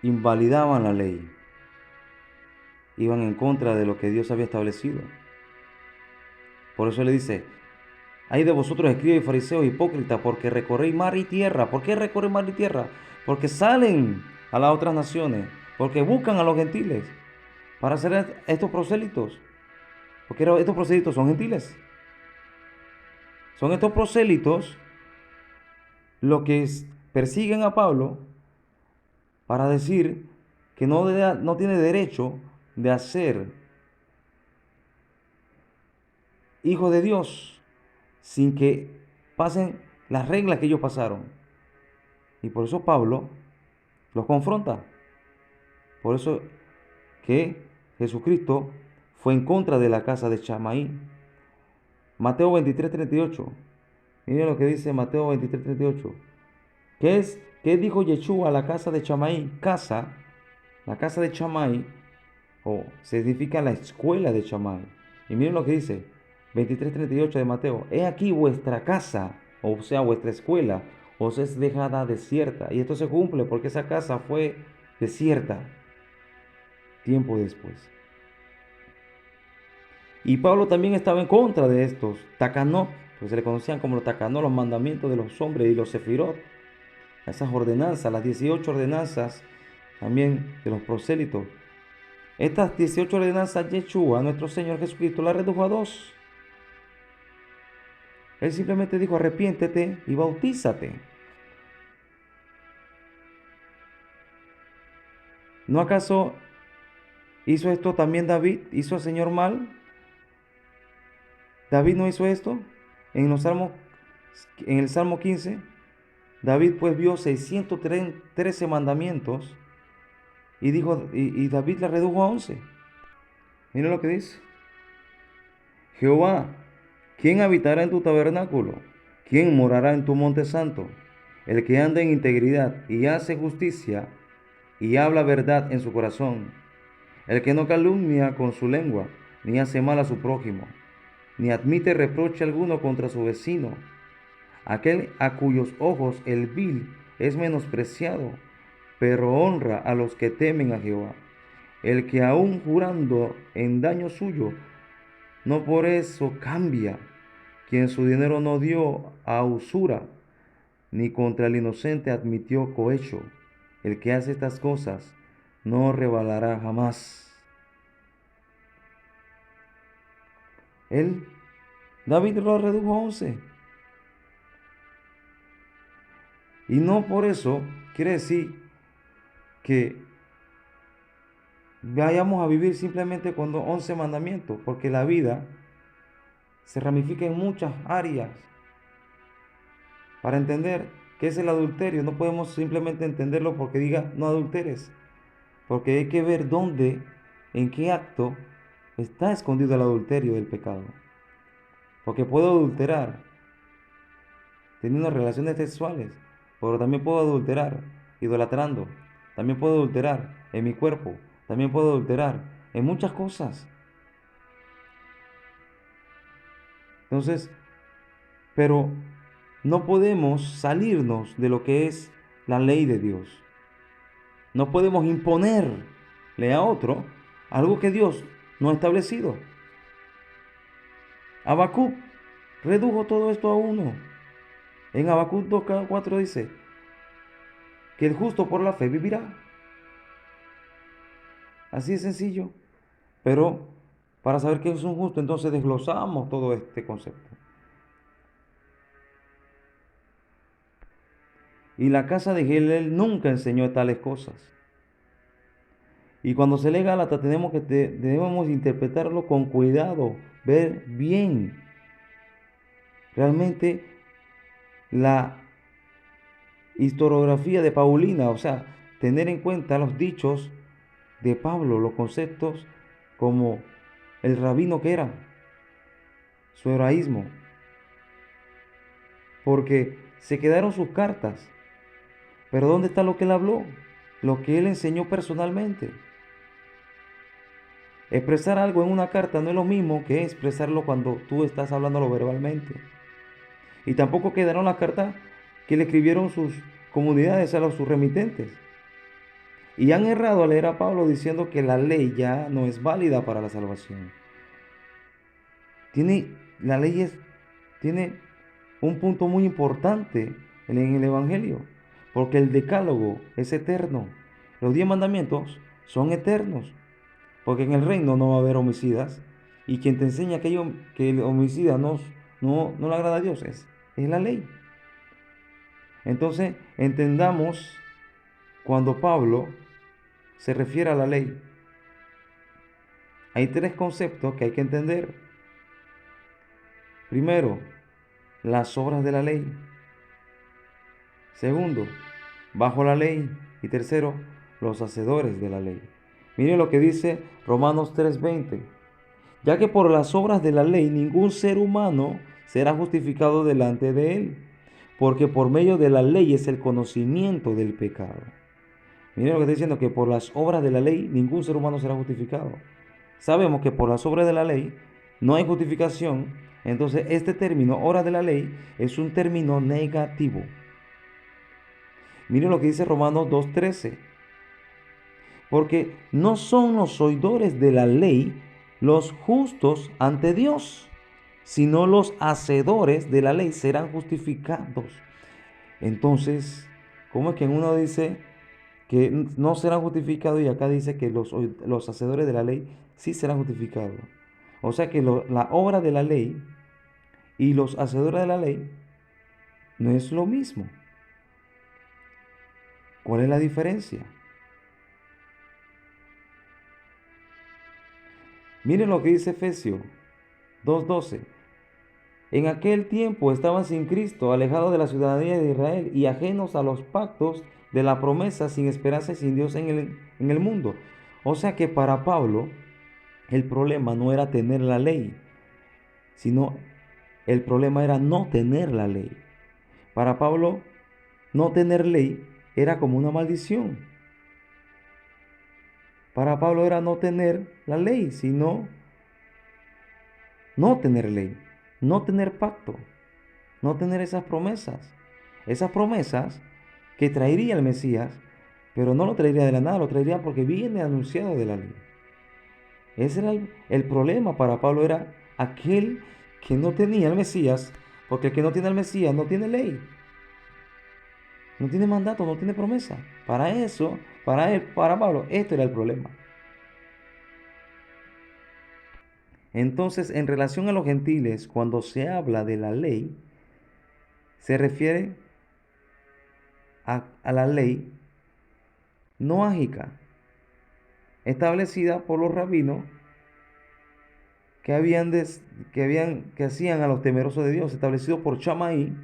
invalidaban la ley. Iban en contra de lo que Dios había establecido. Por eso le dice, hay de vosotros escribas y fariseos hipócritas, porque recorréis mar y tierra. ¿Por qué recorren mar y tierra? Porque salen a las otras naciones, porque buscan a los gentiles para hacer estos prosélitos. Porque estos prosélitos son gentiles. Son estos prosélitos los que persiguen a Pablo para decir que no tiene derecho de hacer hijo de Dios sin que pasen las reglas que ellos pasaron. Y por eso Pablo los confronta. Por eso que Jesucristo fue en contra de la casa de Chamaí. Mateo 23:38. Miren lo que dice Mateo 23:38. ¿Qué dijo Yeshua a la casa de Chamaí? La casa de Chamaí, o significa la escuela de Chamaí. Y miren lo que dice 23:38 de Mateo. He aquí vuestra casa, o sea, vuestra escuela, os es dejada desierta. Y esto se cumple porque esa casa fue desierta tiempo después. Y Pablo también estaba en contra de estos tacanot, pues se le conocían como los tacanot, los mandamientos de los hombres, y los sefirot, esas ordenanzas, las 18 ordenanzas también de los prosélitos. Estas 18 ordenanzas, Yeshua, nuestro Señor Jesucristo, las redujo a dos. Él simplemente dijo, arrepiéntete y bautízate. ¿No acaso hizo esto también David? ¿Hizo al Señor mal? David no hizo esto. En los Salmos, en el Salmo 15, David pues vio 613 mandamientos y dijo, y David la redujo a 11. Mira lo que dice. Jehová, ¿quién habitará en tu tabernáculo? ¿Quién morará en tu monte santo? El que anda en integridad y hace justicia y habla verdad en su corazón. El que no calumnia con su lengua, ni hace mal a su prójimo, ni admite reproche alguno contra su vecino. Aquel a cuyos ojos el vil es menospreciado, pero honra a los que temen a Jehová. El que aun jurando en daño suyo, no por eso cambia, quien su dinero no dio a usura, ni contra el inocente admitió cohecho. El que hace estas cosas no rebalará jamás. Él, David lo redujo a 11. Y no por eso quiere decir que vayamos a vivir simplemente con 11 mandamientos, porque la vida se ramifica en muchas áreas. Para entender qué es el adulterio, no podemos simplemente entenderlo porque diga no adulteres, porque hay que ver dónde, en qué acto está escondido el adulterio del pecado. Porque puedo adulterar teniendo relaciones sexuales, pero también puedo adulterar idolatrando, también puedo adulterar en mi cuerpo, también puedo adulterar en muchas cosas. Entonces, pero no podemos salirnos de lo que es la ley de Dios. No podemos imponerle a otro algo que Dios no ha establecido. Habacuc redujo todo esto a uno. En Habacuc 2:4 dice que el justo por la fe vivirá. Así de sencillo. Pero para saber qué es un justo, entonces desglosamos todo este concepto. Y la casa de Gilel nunca enseñó tales cosas. Y cuando se lee Gálatas debemos interpretarlo con cuidado, ver bien realmente la historiografía de Paulina, o sea, tener en cuenta los dichos de Pablo, los conceptos como el rabino que era, su hebraísmo, porque se quedaron sus cartas, pero ¿dónde está lo que él habló? Lo que él enseñó personalmente. Expresar algo en una carta no es lo mismo que expresarlo cuando tú estás hablándolo verbalmente. Y tampoco quedaron las cartas que le escribieron sus comunidades a sus remitentes. Y han errado al leer a Pablo diciendo que la ley ya no es válida para la salvación. La ley tiene un punto muy importante en el Evangelio, porque el decálogo es eterno. Los 10 mandamientos son eternos, porque en el reino no va a haber homicidas, y quien te enseña que el homicida no le agrada a Dios es la ley. Entonces, entendamos cuando Pablo se refiere a la ley. Hay 3 conceptos que hay que entender. Primero, las obras de la ley. Segundo, bajo la ley. Y tercero, los hacedores de la ley. Miren lo que dice Romanos 3:20. Ya que por las obras de la ley ningún ser humano será justificado delante de él, porque por medio de la ley es el conocimiento del pecado. Miren lo que está diciendo, que por las obras de la ley ningún ser humano será justificado. Sabemos que por las obras de la ley no hay justificación, entonces este término, obras de la ley, es un término negativo. Miren lo que dice Romanos 2:13. Porque no son los oidores de la ley los justos ante Dios, sino los hacedores de la ley serán justificados. Entonces, ¿cómo es que en uno dice que no serán justificados y acá dice que los hacedores de la ley sí serán justificados? O sea que la obra de la ley y los hacedores de la ley no es lo mismo. ¿Cuál es la diferencia? Miren lo que dice Efesios 2:12. En aquel tiempo estaban sin Cristo, alejados de la ciudadanía de Israel y ajenos a los pactos de la promesa, sin esperanza y sin Dios en el mundo. O sea que para Pablo el problema no era tener la ley, sino el problema era no tener la ley. Para Pablo, no tener ley era como una maldición. Para Pablo era no tener la ley, sino no tener ley, no tener pacto, no tener esas promesas. Esas promesas que traería el Mesías, pero no lo traería de la nada, lo traería porque viene anunciado de la ley. Ese era el problema para Pablo, era aquel que no tenía el Mesías, porque el que no tiene el Mesías no tiene ley, no tiene mandato, no tiene promesa. Para eso, para él, para Pablo, este era el problema. Entonces, en relación a los gentiles, cuando se habla de la ley, se refiere a la ley noágica, establecida por los rabinos que hacían a los temerosos de Dios, establecido por Chamaí,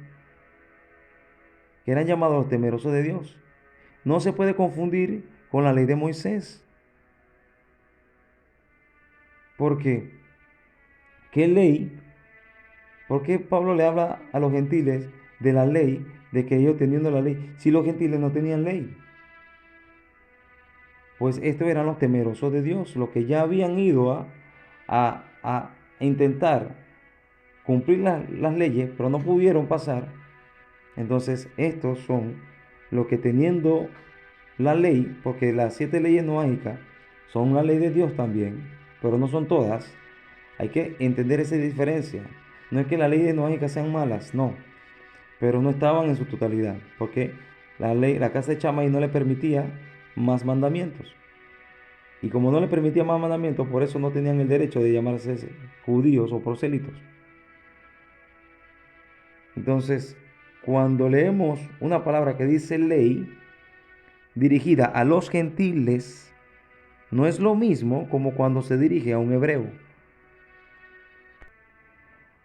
que eran llamados los temerosos de Dios. No se puede confundir con la ley de Moisés. Porque, ¿qué ley? ¿Por qué Pablo le habla a los gentiles de la ley, de que ellos teniendo la ley, si los gentiles no tenían ley? Pues estos eran los temerosos de Dios, los que ya habían ido a intentar cumplir las leyes, pero no pudieron pasar. Entonces, estos son los que teniendo la ley, porque las 7 leyes noágicas son una ley de Dios también, pero no son todas. Hay que entender esa diferencia. No es que las leyes noágicas sean malas, no, pero no estaban en su totalidad, porque la casa de Chamay no le permitía más mandamientos. Y como no le permitía más mandamientos, por eso no tenían el derecho de llamarse judíos o prosélitos. Entonces, cuando leemos una palabra que dice ley, dirigida a los gentiles, no es lo mismo como cuando se dirige a un hebreo.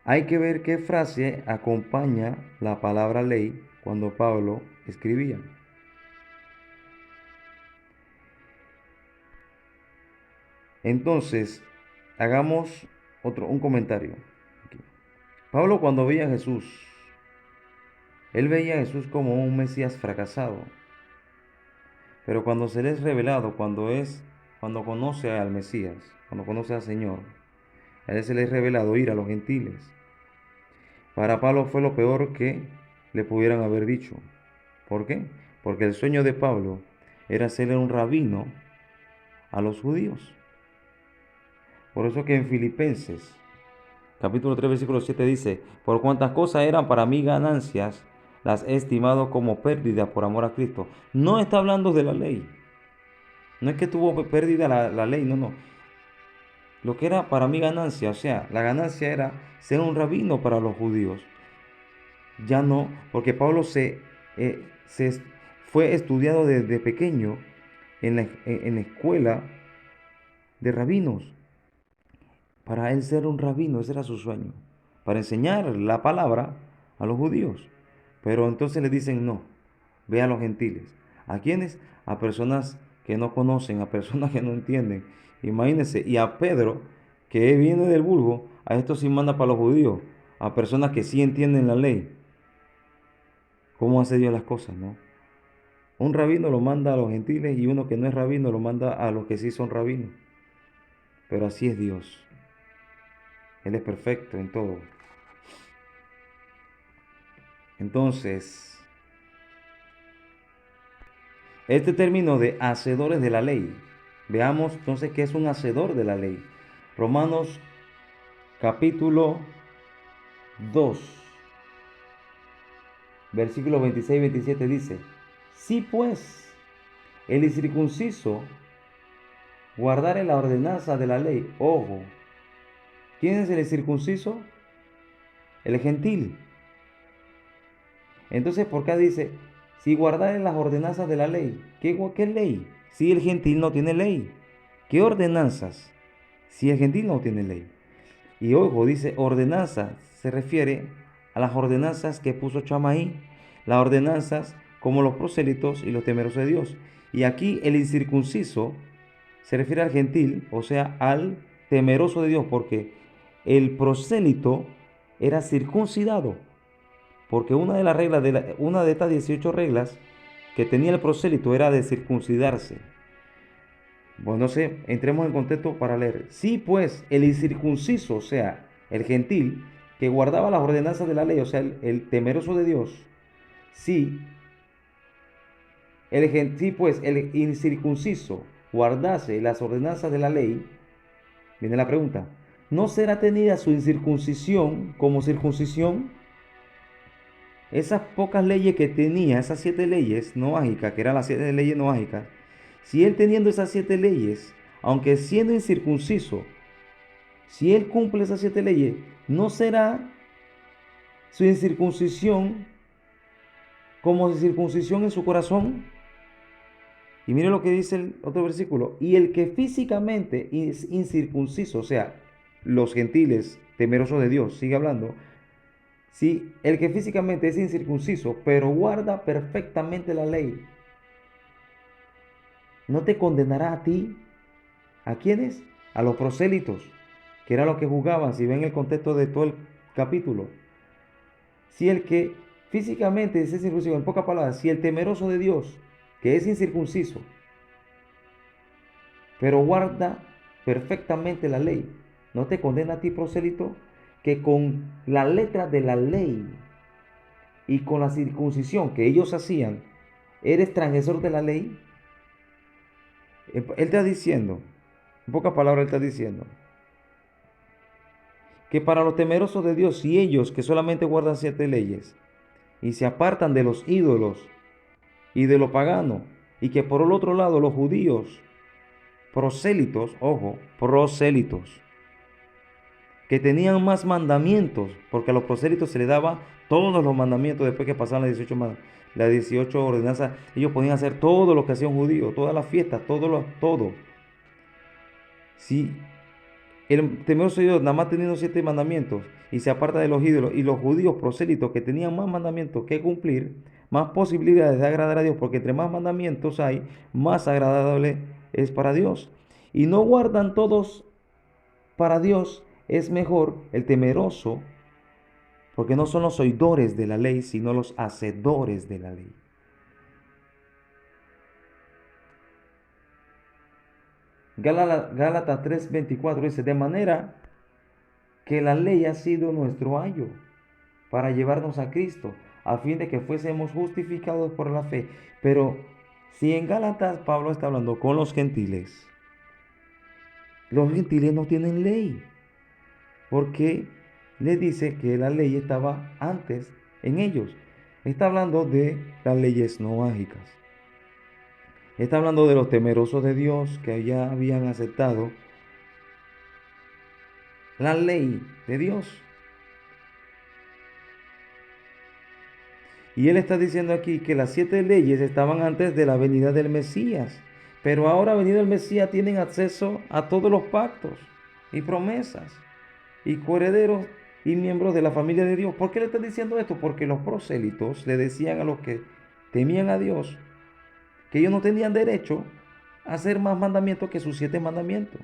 Hay que ver qué frase acompaña la palabra ley cuando Pablo escribía. Entonces, hagamos un comentario. Pablo, cuando veía a Jesús, él veía a Jesús como un Mesías fracasado. Pero cuando se le es revelado, cuando conoce al Mesías, cuando conoce al Señor, a él se le es revelado ir a los gentiles. Para Pablo fue lo peor que le pudieran haber dicho. ¿Por qué? Porque el sueño de Pablo era ser un rabino a los judíos. Por eso que en Filipenses, capítulo 3, versículo 7 dice, por cuantas cosas eran para mí ganancias, las he estimado como pérdida por amor a Cristo. No está hablando de la ley. No es que tuvo pérdida la ley, no, no. Lo que era para mí ganancia, o sea, la ganancia era ser un rabino para los judíos. Ya no, porque Pablo fue estudiado desde pequeño en la escuela de rabinos. Para él ser un rabino, ese era su sueño, para enseñar la palabra a los judíos. Pero entonces le dicen no, ve a los gentiles. ¿A quiénes? A personas que no conocen, a personas que no entienden. Imagínense, y a Pedro, que viene del vulgo, a esto sí manda para los judíos, a personas que sí entienden la ley. ¿Cómo hace Dios las cosas, no? Un rabino lo manda a los gentiles y uno que no es rabino lo manda a los que sí son rabinos. Pero así es Dios. Él es perfecto en todo. Entonces, este término de hacedores de la ley, veamos entonces qué es un hacedor de la ley. Romanos capítulo 2, versículos 26 y 27 dice, si pues el incircunciso guardare la ordenanza de la ley, ojo, ¿quién es el incircunciso? El gentil. Entonces, ¿por qué dice, si guardare las ordenanzas de la ley? ¿Qué ley? Si el gentil no tiene ley. ¿Qué ordenanzas? Si el gentil no tiene ley. Y ojo, dice ordenanza, se refiere a las ordenanzas que puso Chamaí, las ordenanzas como los prosélitos y los temerosos de Dios. Y aquí el incircunciso se refiere al gentil, o sea, al temeroso de Dios, porque el prosélito era circuncidado, porque una de las reglas, una de estas 18 reglas que tenía el prosélito era de circuncidarse. Bueno, no sé, entremos en contexto para leer. Sí, pues, el incircunciso, o sea, el gentil, que guardaba las ordenanzas de la ley, o sea, el temeroso de Dios, sí, sí, pues, el incircunciso guardase las ordenanzas de la ley, viene la pregunta, ¿no será tenida su incircuncisión como circuncisión? Esas pocas leyes que tenía, esas 7 leyes noágicas, que eran las 7 leyes noágicas, si él teniendo esas 7 leyes, aunque siendo incircunciso, si él cumple esas 7 leyes, ¿no será su incircuncisión como circuncisión en su corazón? Y mire lo que dice el otro versículo. Y el que físicamente es incircunciso, o sea, los gentiles temerosos de Dios, sigue hablando. Si el que físicamente es incircunciso, pero guarda perfectamente la ley, ¿no te condenará a ti? ¿A quiénes? A los prosélitos, que era lo que juzgaban, si ven el contexto de todo el capítulo. Si el que físicamente es incircunciso, en pocas palabras, si el temeroso de Dios, que es incircunciso, pero guarda perfectamente la ley, ¿no te condena a ti, prosélito, que con la letra de la ley y con la circuncisión que ellos hacían, eres transgresor de la ley? Él está diciendo, en pocas palabras, él está diciendo que para los temerosos de Dios, y ellos que solamente guardan 7 leyes y se apartan de los ídolos y de lo pagano, y que por el otro lado los judíos prosélitos, ojo, prosélitos, que tenían más mandamientos, porque a los prosélitos se les daba todos los mandamientos después que pasaban las 18 ordenanzas, ellos podían hacer todo lo que hacía un judío, todas las fiestas, todo. Si el temeroso de Dios nada más teniendo 7 mandamientos y se aparta de los ídolos y los judíos prosélitos que tenían más mandamientos que cumplir, más posibilidades de agradar a Dios, porque entre más mandamientos hay, más agradable es para Dios. Y no guardan todos para Dios, es mejor el temeroso, porque no son los oidores de la ley, sino los hacedores de la ley. Gálatas 3:24 dice, de manera que la ley ha sido nuestro ayo para llevarnos a Cristo, a fin de que fuésemos justificados por la fe. Pero si en Gálatas Pablo está hablando con los gentiles no tienen ley, porque le dice que la ley estaba antes en ellos. Está hablando de las leyes noágicas. Está hablando de los temerosos de Dios que ya habían aceptado la ley de Dios. Y él está diciendo aquí que las 7 leyes estaban antes de la venida del Mesías. Pero ahora venido el Mesías tienen acceso a todos los pactos y promesas y coherederos y miembros de la familia de Dios. ¿Por qué le está diciendo esto? Porque los prosélitos le decían a los que temían a Dios que ellos no tenían derecho a hacer más mandamientos que sus 7 mandamientos.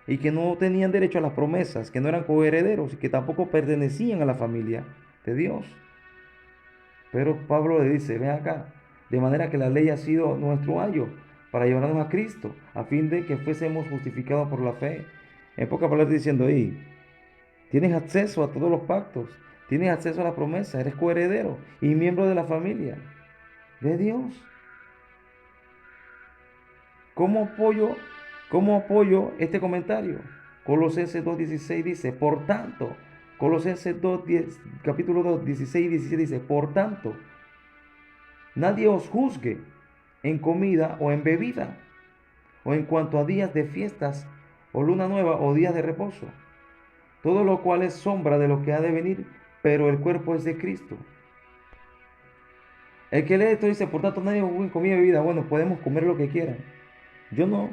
Y que no tenían derecho a las promesas, que no eran coherederos y que tampoco pertenecían a la familia de Dios. Pero Pablo le dice, ven acá, de manera que la ley ha sido nuestro ayo para llevarnos a Cristo, a fin de que fuésemos justificados por la fe. En pocas palabras diciendo ahí, tienes acceso a todos los pactos, tienes acceso a la promesa, eres coheredero y miembro de la familia de Dios. ¿Cómo apoyo, cómo apoyo este comentario? Colosenses 2:16 dice, por tanto, Colosenses 2:10, capítulo 2, 16 y 17 dice, por tanto, nadie os juzgue en comida o en bebida, o en cuanto a días de fiestas, o luna nueva, o días de reposo, todo lo cual es sombra de lo que ha de venir, pero el cuerpo es de Cristo. El que lee esto dice, por tanto, nadie os juzgue en comida y bebida. Bueno, podemos comer lo que quieran. Yo no,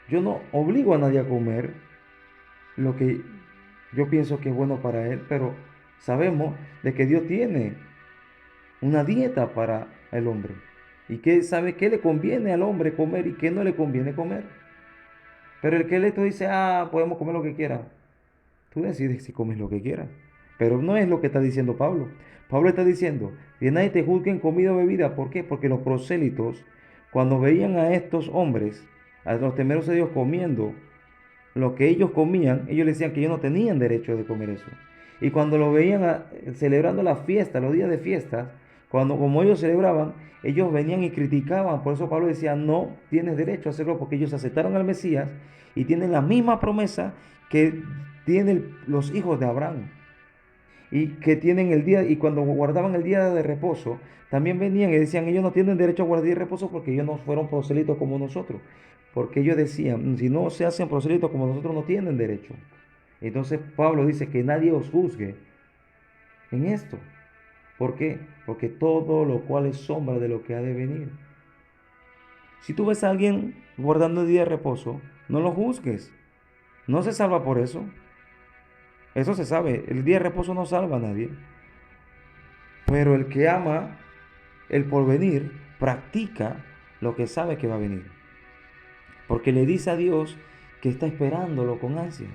yo no obligo a nadie a comer lo que Yo pienso que es bueno para él, pero sabemos de que Dios tiene una dieta para el hombre y que sabe qué le conviene al hombre comer y qué no le conviene comer. Pero el que le dice, podemos comer lo que quiera. Tú decides si comes lo que quieras. Pero no es lo que está diciendo Pablo. Pablo está diciendo que nadie te juzgue en comida o bebida. ¿Por qué? Porque los prosélitos, cuando veían a estos hombres, a los temerosos de Dios comiendo lo que ellos comían, ellos le decían que ellos no tenían derecho de comer eso. Y cuando lo veían celebrando la fiesta, los días de fiestas, cuando como ellos celebraban, ellos venían y criticaban. Por eso Pablo decía, no tienes derecho a hacerlo porque ellos aceptaron al Mesías y tienen la misma promesa que tienen los hijos de Abraham. Y que tienen el día, y cuando guardaban el día de reposo, también venían y decían, ellos no tienen derecho a guardar el día de reposo porque ellos no fueron proselitos como nosotros. Porque ellos decían, si no se hacen proselitos como nosotros, no tienen derecho. Entonces Pablo dice que nadie os juzgue en esto. ¿Por qué? Porque todo lo cual es sombra de lo que ha de venir. Si tú ves a alguien guardando el día de reposo, no lo juzgues. No se salva por eso. Eso se sabe. El día de reposo no salva a nadie. Pero el que ama el porvenir practica lo que sabe que va a venir. Porque le dice a Dios que está esperándolo con ansias,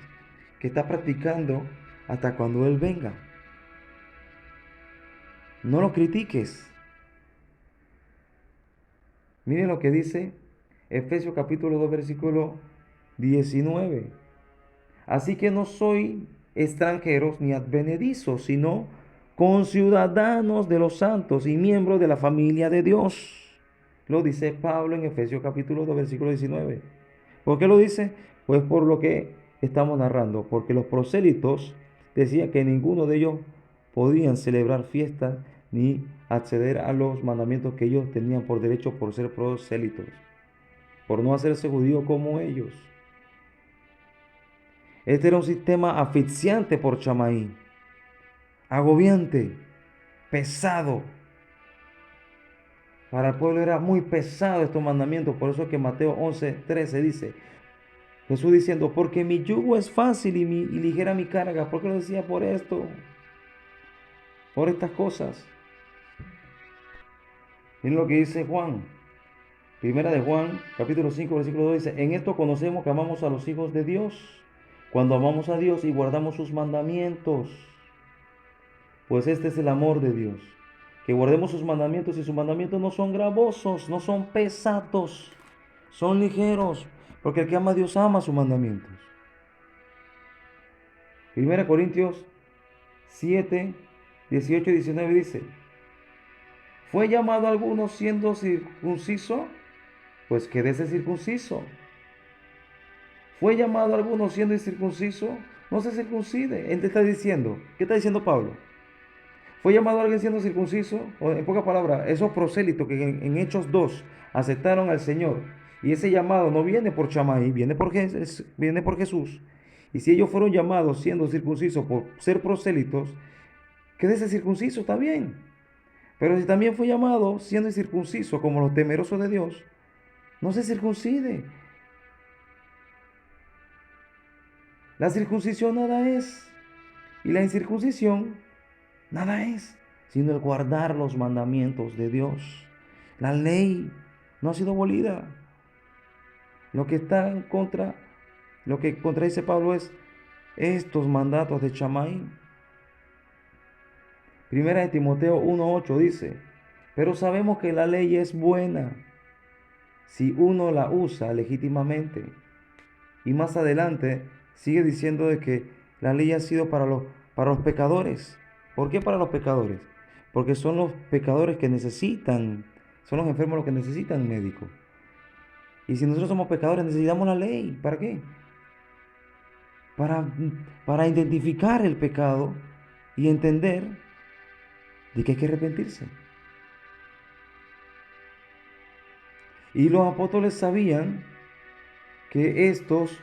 que está practicando hasta cuando Él venga. No lo critiques. Miren lo que dice Efesios capítulo 2 versículo 19. Así que no soy extranjeros ni advenedizos, sino conciudadanos de los santos y miembros de la familia de Dios. Lo dice Pablo en Efesios capítulo 2 versículo 19. ¿Por qué lo dice? Pues por lo que estamos narrando, porque los prosélitos decían que ninguno de ellos podían celebrar fiestas ni acceder a los mandamientos que ellos tenían por derecho por ser prosélitos, por no hacerse judíos como ellos. Este era un sistema asfixiante por Chamaí, agobiante, pesado. Para el pueblo era muy pesado estos mandamientos, por eso es que Mateo 11:13 dice, Jesús diciendo, porque mi yugo es fácil y ligera mi carga. ¿Por qué lo decía? Por esto, por estas cosas. Miren lo que dice Juan. Primera de Juan, capítulo 5 versículo 2 dice, en esto conocemos que amamos a los hijos de Dios, cuando amamos a Dios y guardamos sus mandamientos. Pues este es el amor de Dios, que guardemos sus mandamientos y sus mandamientos no son gravosos, no son pesados, son ligeros, porque el que ama a Dios ama sus mandamientos. Primera Corintios 7, 18 y 19 dice, ¿fue llamado a alguno siendo circunciso? Pues quédese circunciso. ¿Fue llamado a alguno siendo incircunciso? No se circuncide. Él te está diciendo, ¿qué está diciendo Pablo? ¿Fue llamado a alguien siendo circunciso? O en pocas palabras, esos prosélitos que en Hechos 2 aceptaron al Señor. Y ese llamado no viene por Chamaí, viene por Jesús. Y si ellos fueron llamados siendo circuncisos por ser prosélitos, quédese circunciso, está bien. Pero si también fue llamado siendo incircunciso como los temerosos de Dios, no se circuncide. La circuncisión nada es. Y la incircuncisión nada es, sino el guardar los mandamientos de Dios. La ley no ha sido abolida. Lo que está en contra, lo que contradice Pablo es estos mandatos de Chamaí. Primera de Timoteo 1:8 dice, pero sabemos que la ley es buena si uno la usa legítimamente. Y más adelante sigue diciendo de que la ley ha sido para los pecadores. ¿Por qué para los pecadores? Porque son los pecadores que necesitan, son los enfermos los que necesitan médico. Y si nosotros somos pecadores necesitamos la ley. ¿Para qué? Para, para identificar el pecado y entender de que hay que arrepentirse. Y los apóstoles sabían que estos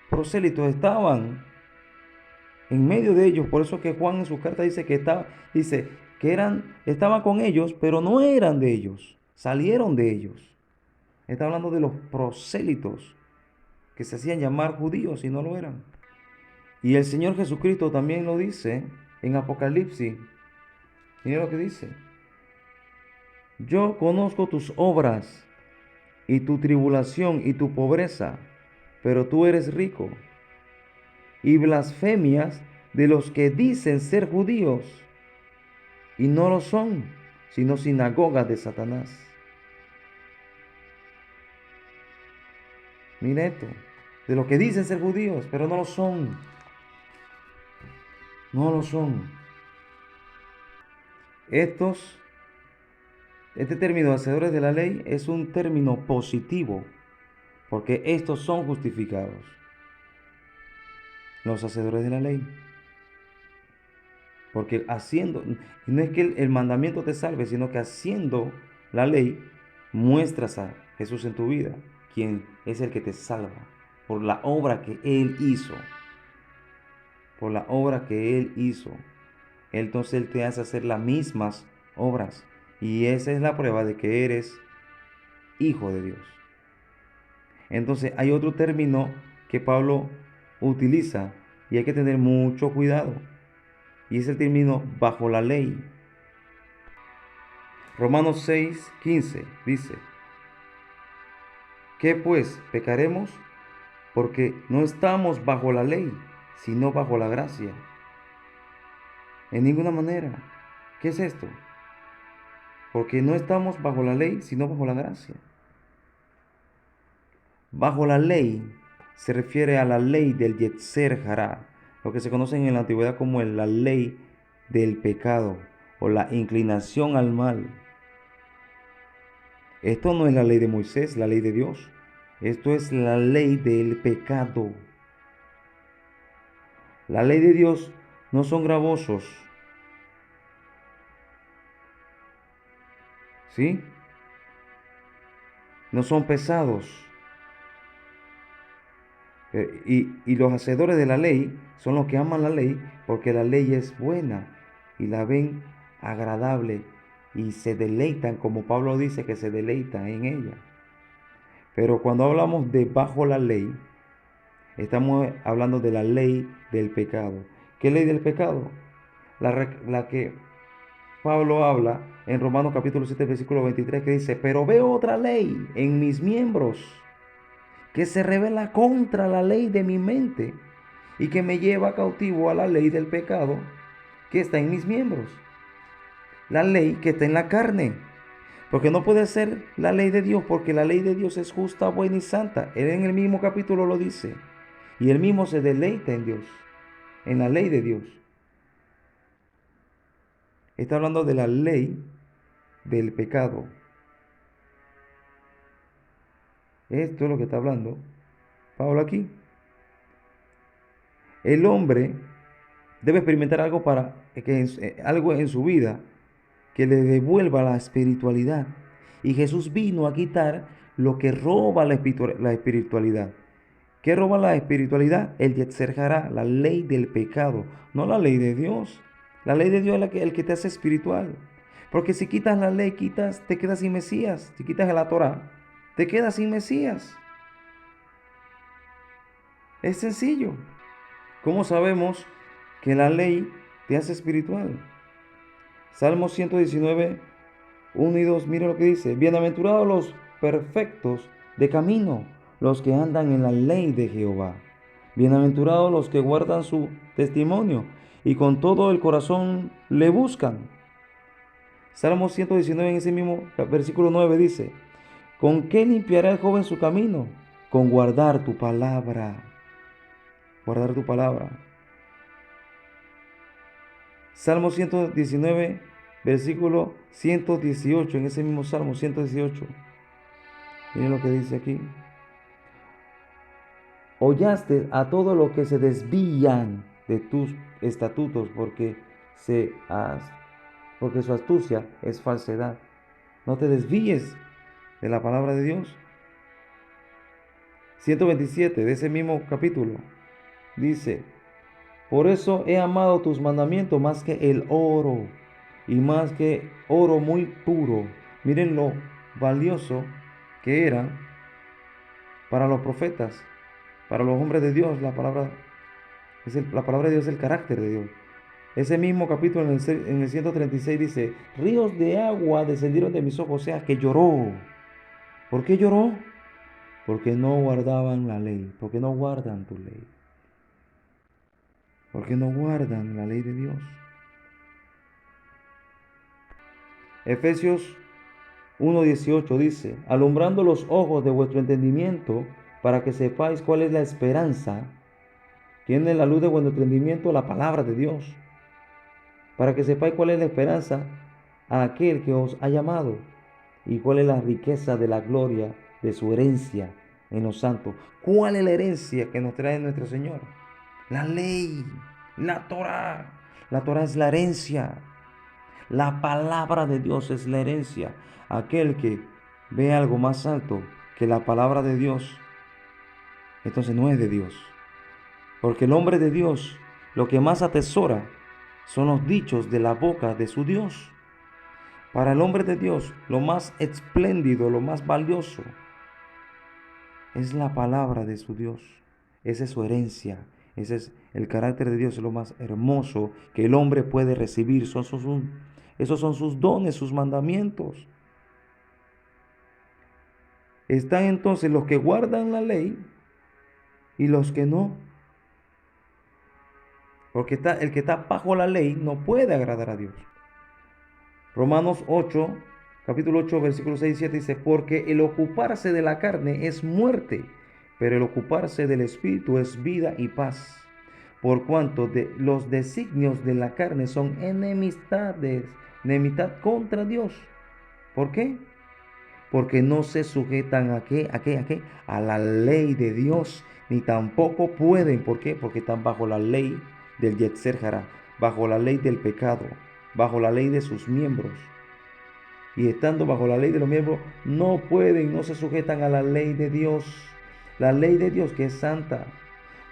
prosélitos estaban en medio de ellos. Por eso que Juan en su carta dice que estaban con ellos, pero no eran de ellos, salieron de ellos. Está hablando de los prosélitos que se hacían llamar judíos y no lo eran. Y el Señor Jesucristo también lo dice en Apocalipsis. Mira lo que dice. Yo conozco tus obras y tu tribulación y tu pobreza, pero tú eres rico. Y blasfemias de los que dicen ser judíos y no lo son, sino sinagogas de Satanás. Mira esto, de los que dicen ser judíos, pero no lo son. No lo son. Este término, hacedores de la ley, es un término positivo, porque estos son justificados, los hacedores de la ley. Porque haciendo, no es que el mandamiento te salve, sino que haciendo la ley, muestras a Jesús en tu vida, quien es el que te salva, por la obra que Él hizo. Por la obra que Él hizo. Entonces Él te hace hacer las mismas obras. Y esa es la prueba de que eres hijo de Dios. Entonces hay otro término que Pablo utiliza y hay que tener mucho cuidado. Y es el término bajo la ley. Romanos 6:15 dice, ¿qué pues pecaremos? Porque no estamos bajo la ley, sino bajo la gracia. En ninguna manera. ¿Qué es esto? Porque no estamos bajo la ley, sino bajo la gracia. Bajo la ley se refiere a la ley del Yetzer Hará, lo que se conoce en la antigüedad como la ley del pecado o la inclinación al mal. Esto no es la ley de Moisés, la ley de Dios. Esto es la ley del pecado. La ley de Dios no son gravosos, ¿sí? No son pesados. Y los hacedores de la ley son los que aman la ley porque la ley es buena y la ven agradable y se deleitan, como Pablo dice que se deleitan en ella. Pero cuando hablamos de bajo la ley, estamos hablando de la ley del pecado. ¿Qué ley del pecado? La que Pablo habla en Romanos capítulo 7, versículo 23, que dice, pero veo otra ley en mis miembros que se revela contra la ley de mi mente y que me lleva cautivo a la ley del pecado que está en mis miembros. La ley que está en la carne. Porque no puede ser la ley de Dios, porque la ley de Dios es justa, buena y santa. Él en el mismo capítulo lo dice. Y él mismo se deleita en Dios, en la ley de Dios. Está hablando de la ley del pecado. Esto es lo que está hablando Pablo aquí. El hombre debe experimentar algo algo en su vida que le devuelva la espiritualidad. Y Jesús vino a quitar lo que roba la espiritualidad. ¿Qué roba la espiritualidad? El Yetzer Hará, la ley del pecado, no la ley de Dios. La ley de Dios es el que te hace espiritual. Porque si quitas la ley, te quedas sin Mesías. Si quitas la Torah, te quedas sin Mesías. Es sencillo. ¿Cómo sabemos que la ley te hace espiritual? Salmo 119, 1 y 2, mira lo que dice. Bienaventurados los perfectos de camino, los que andan en la ley de Jehová. Bienaventurados los que guardan su testimonio y con todo el corazón le buscan. Salmo 119 en ese mismo versículo 9 dice, ¿con qué limpiará el joven su camino? Con guardar tu palabra. Guardar tu palabra. Salmo 119, versículo 118, en ese mismo Salmo 118. Miren lo que dice aquí. Hollaste a todos los que se desvían de tus estatutos porque su astucia es falsedad. No te desvíes de la palabra de Dios. 127 de ese mismo capítulo dice, por eso he amado tus mandamientos más que el oro y más que oro muy puro. Miren lo valioso que era para los profetas, para los hombres de Dios, la palabra La palabra de Dios es el carácter de Dios. Ese mismo capítulo en el 136 dice, ríos de agua descendieron de mis ojos, o sea, que lloró. ¿Por qué lloró? Porque no guardaban la ley, porque no guardan tu ley, porque no guardan la ley de Dios. Efesios 1:18 dice, alumbrando los ojos de vuestro entendimiento para que sepáis cuál es la esperanza. Tiene la luz de vuestro entendimiento la palabra de Dios, para que sepáis cuál es la esperanza a aquel que os ha llamado y cuál es la riqueza de la gloria de su herencia en los santos. ¿Cuál es la herencia que nos trae nuestro Señor? La ley, la Torah. La Torah es la herencia. La palabra de Dios es la herencia. Aquel que ve algo más alto que la palabra de Dios, entonces no es de Dios. Porque el hombre de Dios lo que más atesora son los dichos de la boca de su Dios. Para el hombre de Dios, lo más espléndido, lo más valioso, es la palabra de su Dios. Esa es su herencia. Ese es el carácter de Dios, es lo más hermoso que el hombre puede recibir. Esos son sus dones, sus mandamientos. Están entonces los que guardan la ley y los que no. Porque el que está bajo la ley no puede agradar a Dios. Romanos 8, capítulo 8, versículo 6 y 7 dice, porque el ocuparse de la carne es muerte, pero el ocuparse del Espíritu es vida y paz. Por cuanto los designios de la carne son enemistad contra Dios. ¿Por qué? Porque no se sujetan a la ley de Dios, ni tampoco pueden. ¿Por qué? Porque están bajo la ley del Yetzer Hará, bajo la ley del pecado, bajo la ley de sus miembros. Y estando bajo la ley de los miembros, no pueden, no se sujetan a la ley de Dios. La ley de Dios que es santa.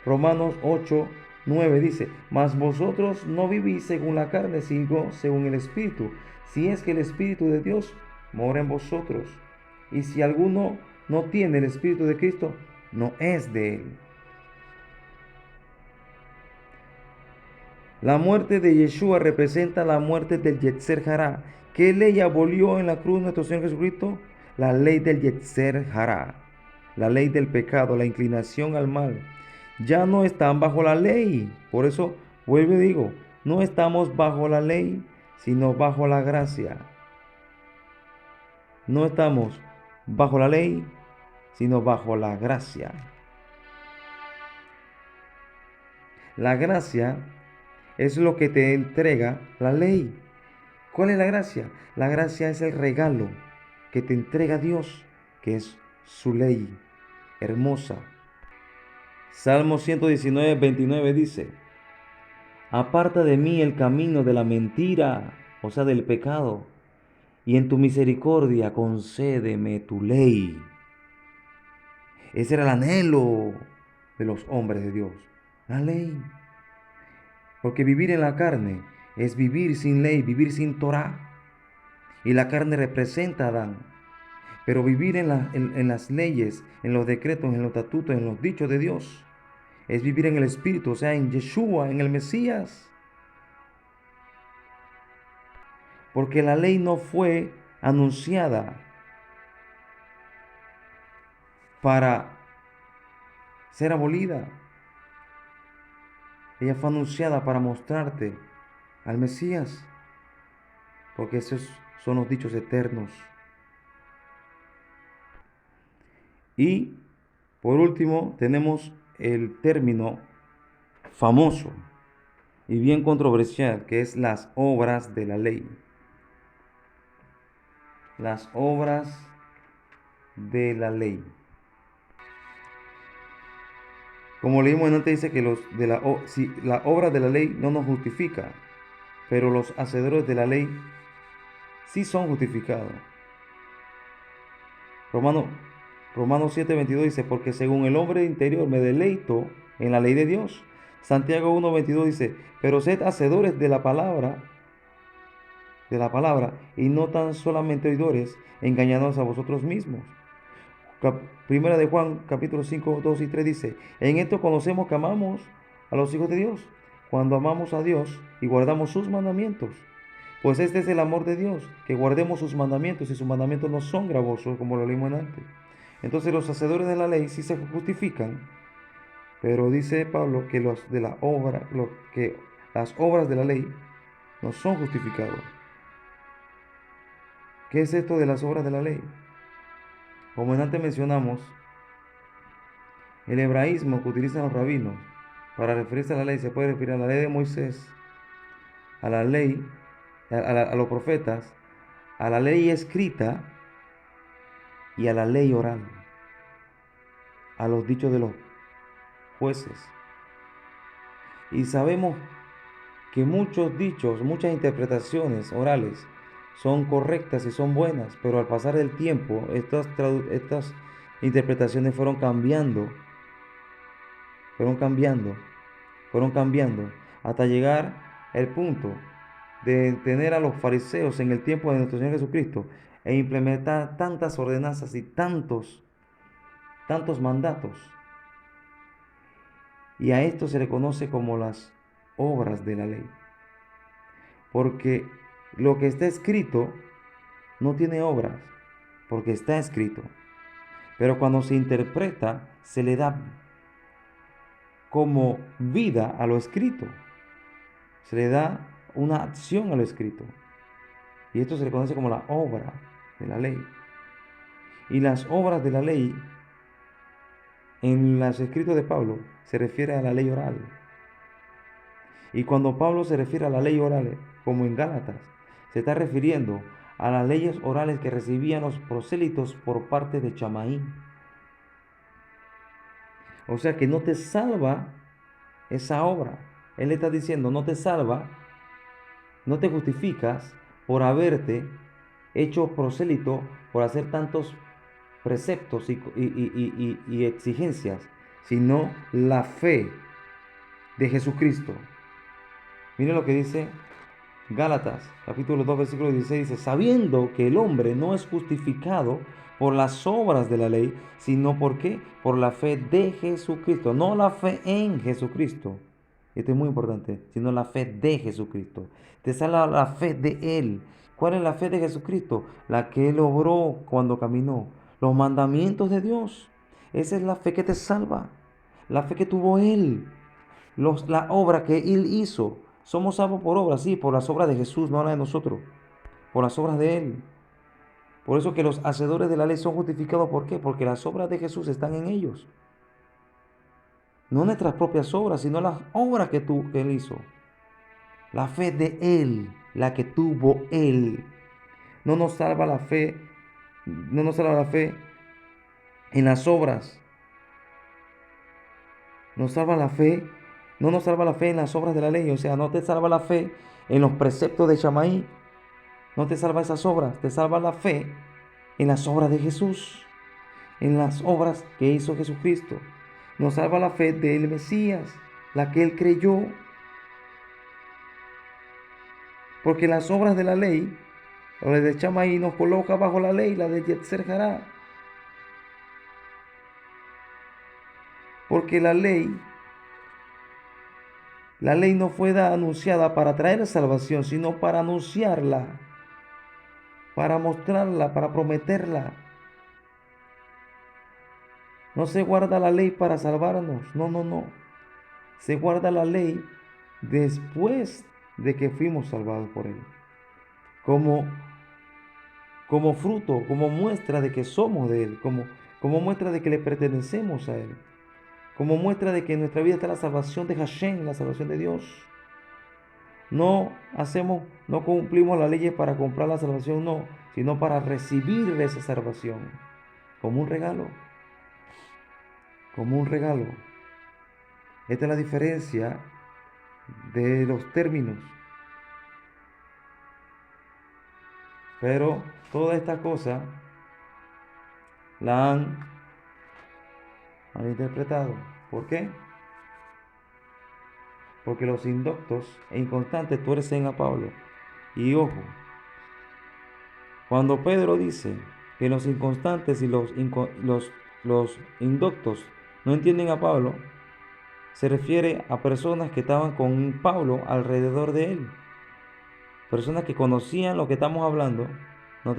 Romanos 8, 9 dice, mas vosotros no vivís según la carne, sino según el Espíritu. Si es que el Espíritu de Dios mora en vosotros. Y si alguno no tiene el Espíritu de Cristo, no es de él. La muerte de Yeshua representa la muerte del Yetzer Hará. ¿Qué ley abolió en la cruz nuestro Señor Jesucristo? La ley del Yetzer Hará, la ley del pecado, la inclinación al mal. Ya no están bajo la ley. Por eso, vuelvo y digo, no estamos bajo la ley, sino bajo la gracia. No estamos bajo la ley, sino bajo la gracia. La gracia es lo que te entrega la ley. ¿Cuál es la gracia? La gracia es el regalo que te entrega Dios, que es su ley hermosa. Salmo 119, 29 dice, aparta de mí el camino de la mentira, o sea, del pecado, y en tu misericordia concédeme tu ley. Ese era el anhelo de los hombres de Dios, la ley. Porque vivir en la carne es vivir sin ley, vivir sin Torah. Y la carne representa a Adán. Pero vivir en las leyes, en los decretos, en los estatutos, en los dichos de Dios, es vivir en el Espíritu, o sea, en Yeshua, en el Mesías. Porque la ley no fue anunciada para ser abolida. Ella fue anunciada para mostrarte al Mesías. Porque esos son los dichos eternos. Y por último tenemos el término famoso y bien controversial, que es las obras de la ley. Las obras de la ley. Como leímos antes, dice que la obra de la ley no nos justifica, pero los hacedores de la ley sí son justificados. Romanos 7:22 dice, porque según el hombre interior me deleito en la ley de Dios. Santiago 1:22 dice, pero sed hacedores de la palabra, y no tan solamente oidores, engañándoos a vosotros mismos. Primera de Juan, capítulo 5, 2 y 3 dice, en esto conocemos que amamos a los hijos de Dios, cuando amamos a Dios y guardamos sus mandamientos. Pues este es el amor de Dios, que guardemos sus mandamientos, y sus mandamientos no son gravosos, como lo leímos antes. Entonces los hacedores de la ley sí se justifican, pero dice Pablo que que las obras de la ley no son justificados. ¿Qué es esto de las obras de la ley? Como antes mencionamos, el hebraísmo que utilizan los rabinos para referirse a la ley se puede referir a la ley de Moisés, a la ley, a los profetas, a la ley escrita y a la ley oral, a los dichos de los jueces. Y sabemos que muchos dichos, muchas interpretaciones orales son correctas y son buenas, pero al pasar del tiempo estas interpretaciones fueron cambiando, fueron cambiando, hasta llegar al punto de tener a los fariseos en el tiempo de nuestro Señor Jesucristo e implementar tantas ordenanzas y tantos mandatos. Y a esto se le conoce como las obras de la ley. Porque lo que está escrito no tiene obras, porque está escrito. Pero cuando se interpreta, se le da como vida a lo escrito. Se le da una acción a lo escrito. Y esto se le conoce como la obra de la ley. Y las obras de la ley, en los escritos de Pablo, se refiere a la ley oral. Y cuando Pablo se refiere a la ley oral, como en Gálatas, se está refiriendo a las leyes orales que recibían los prosélitos por parte de Chamaí. O sea que no te salva esa obra. Él está diciendo, no te salva, no te justificas por haberte hecho prosélito, por hacer tantos preceptos y exigencias, sino la fe de Jesucristo. Mire lo que dice Gálatas, capítulo 2, versículo 16, dice, sabiendo que el hombre no es justificado por las obras de la ley, sino ¿por qué? Por la fe de Jesucristo, no la fe en Jesucristo. Esto es muy importante, sino la fe de Jesucristo. Te sale la fe de Él. ¿Cuál es la fe de Jesucristo? La que Él obró cuando caminó. Los mandamientos de Dios. Esa es la fe que te salva. La fe que tuvo Él. La obra que Él hizo. Somos salvos por obras, sí, por las obras de Jesús, no la de nosotros. Por las obras de Él. Por eso que los hacedores de la ley son justificados. ¿Por qué? Porque las obras de Jesús están en ellos. No nuestras propias obras, sino las obras que Él hizo. La fe de Él, la que tuvo Él. No nos salva la fe, no nos salva la fe en las obras. Nos salva la fe, no nos salva la fe en las obras de la ley. O sea, no te salva la fe en los preceptos de Chamaí. No te salva esas obras, te salva la fe en las obras de Jesús, en las obras que hizo Jesucristo. Nos salva la fe del Mesías, la que Él creyó. Porque las obras de la ley, o la de Chamaí, nos coloca bajo la ley, la de Yetzer Hará. Porque la ley no fue anunciada para traer salvación, sino para anunciarla, para mostrarla, para prometerla. No se guarda la ley para salvarnos, no, no, no. Se guarda la ley después de que fuimos salvados por Él. Como fruto, como muestra de que somos de Él, como muestra de que le pertenecemos a Él. Como muestra de que en nuestra vida está la salvación de Hashem, la salvación de Dios. No cumplimos las leyes para comprar la salvación, no, sino para recibir esa salvación. Como un regalo. Como un regalo. Esta es la diferencia de los términos. Pero toda esta cosa la han malinterpretado. ¿Por qué? Porque los indoctos e inconstantes tuercen a Pablo. Y ojo, cuando Pedro dice que los inconstantes y los indoctos no entienden a Pablo, se refiere a personas que estaban con Pablo alrededor de él, personas que conocían lo que estamos hablando, no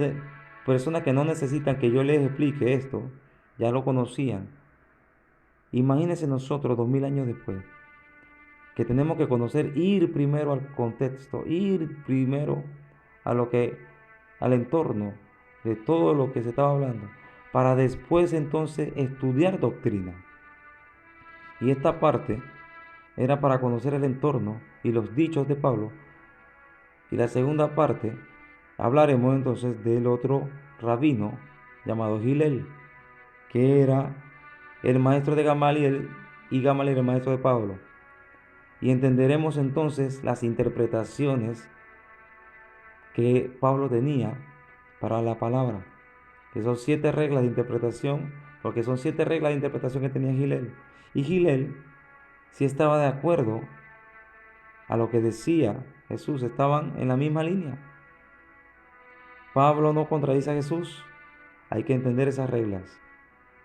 personas que no necesitan que yo les explique esto, ya lo conocían. Imagínense nosotros 2000 años después, que tenemos que conocer, ir primero al contexto, ir primero a lo que, al entorno de todo lo que se estaba hablando, para después entonces estudiar doctrina. Y esta parte era para conocer el entorno y los dichos de Pablo. Y la segunda parte, hablaremos entonces del otro rabino llamado Gilel, que era el maestro de Gamaliel y Gamaliel el maestro de Pablo. Y entenderemos entonces las interpretaciones que Pablo tenía para la palabra, que son 7 reglas de interpretación, porque son 7 reglas de interpretación que tenía Gilel. Y Gilel sí estaba de acuerdo a lo que decía Jesús, estaban en la misma línea. Pablo no contradice a Jesús, hay que entender esas reglas.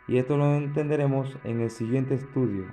Y esto lo entenderemos en el siguiente estudio.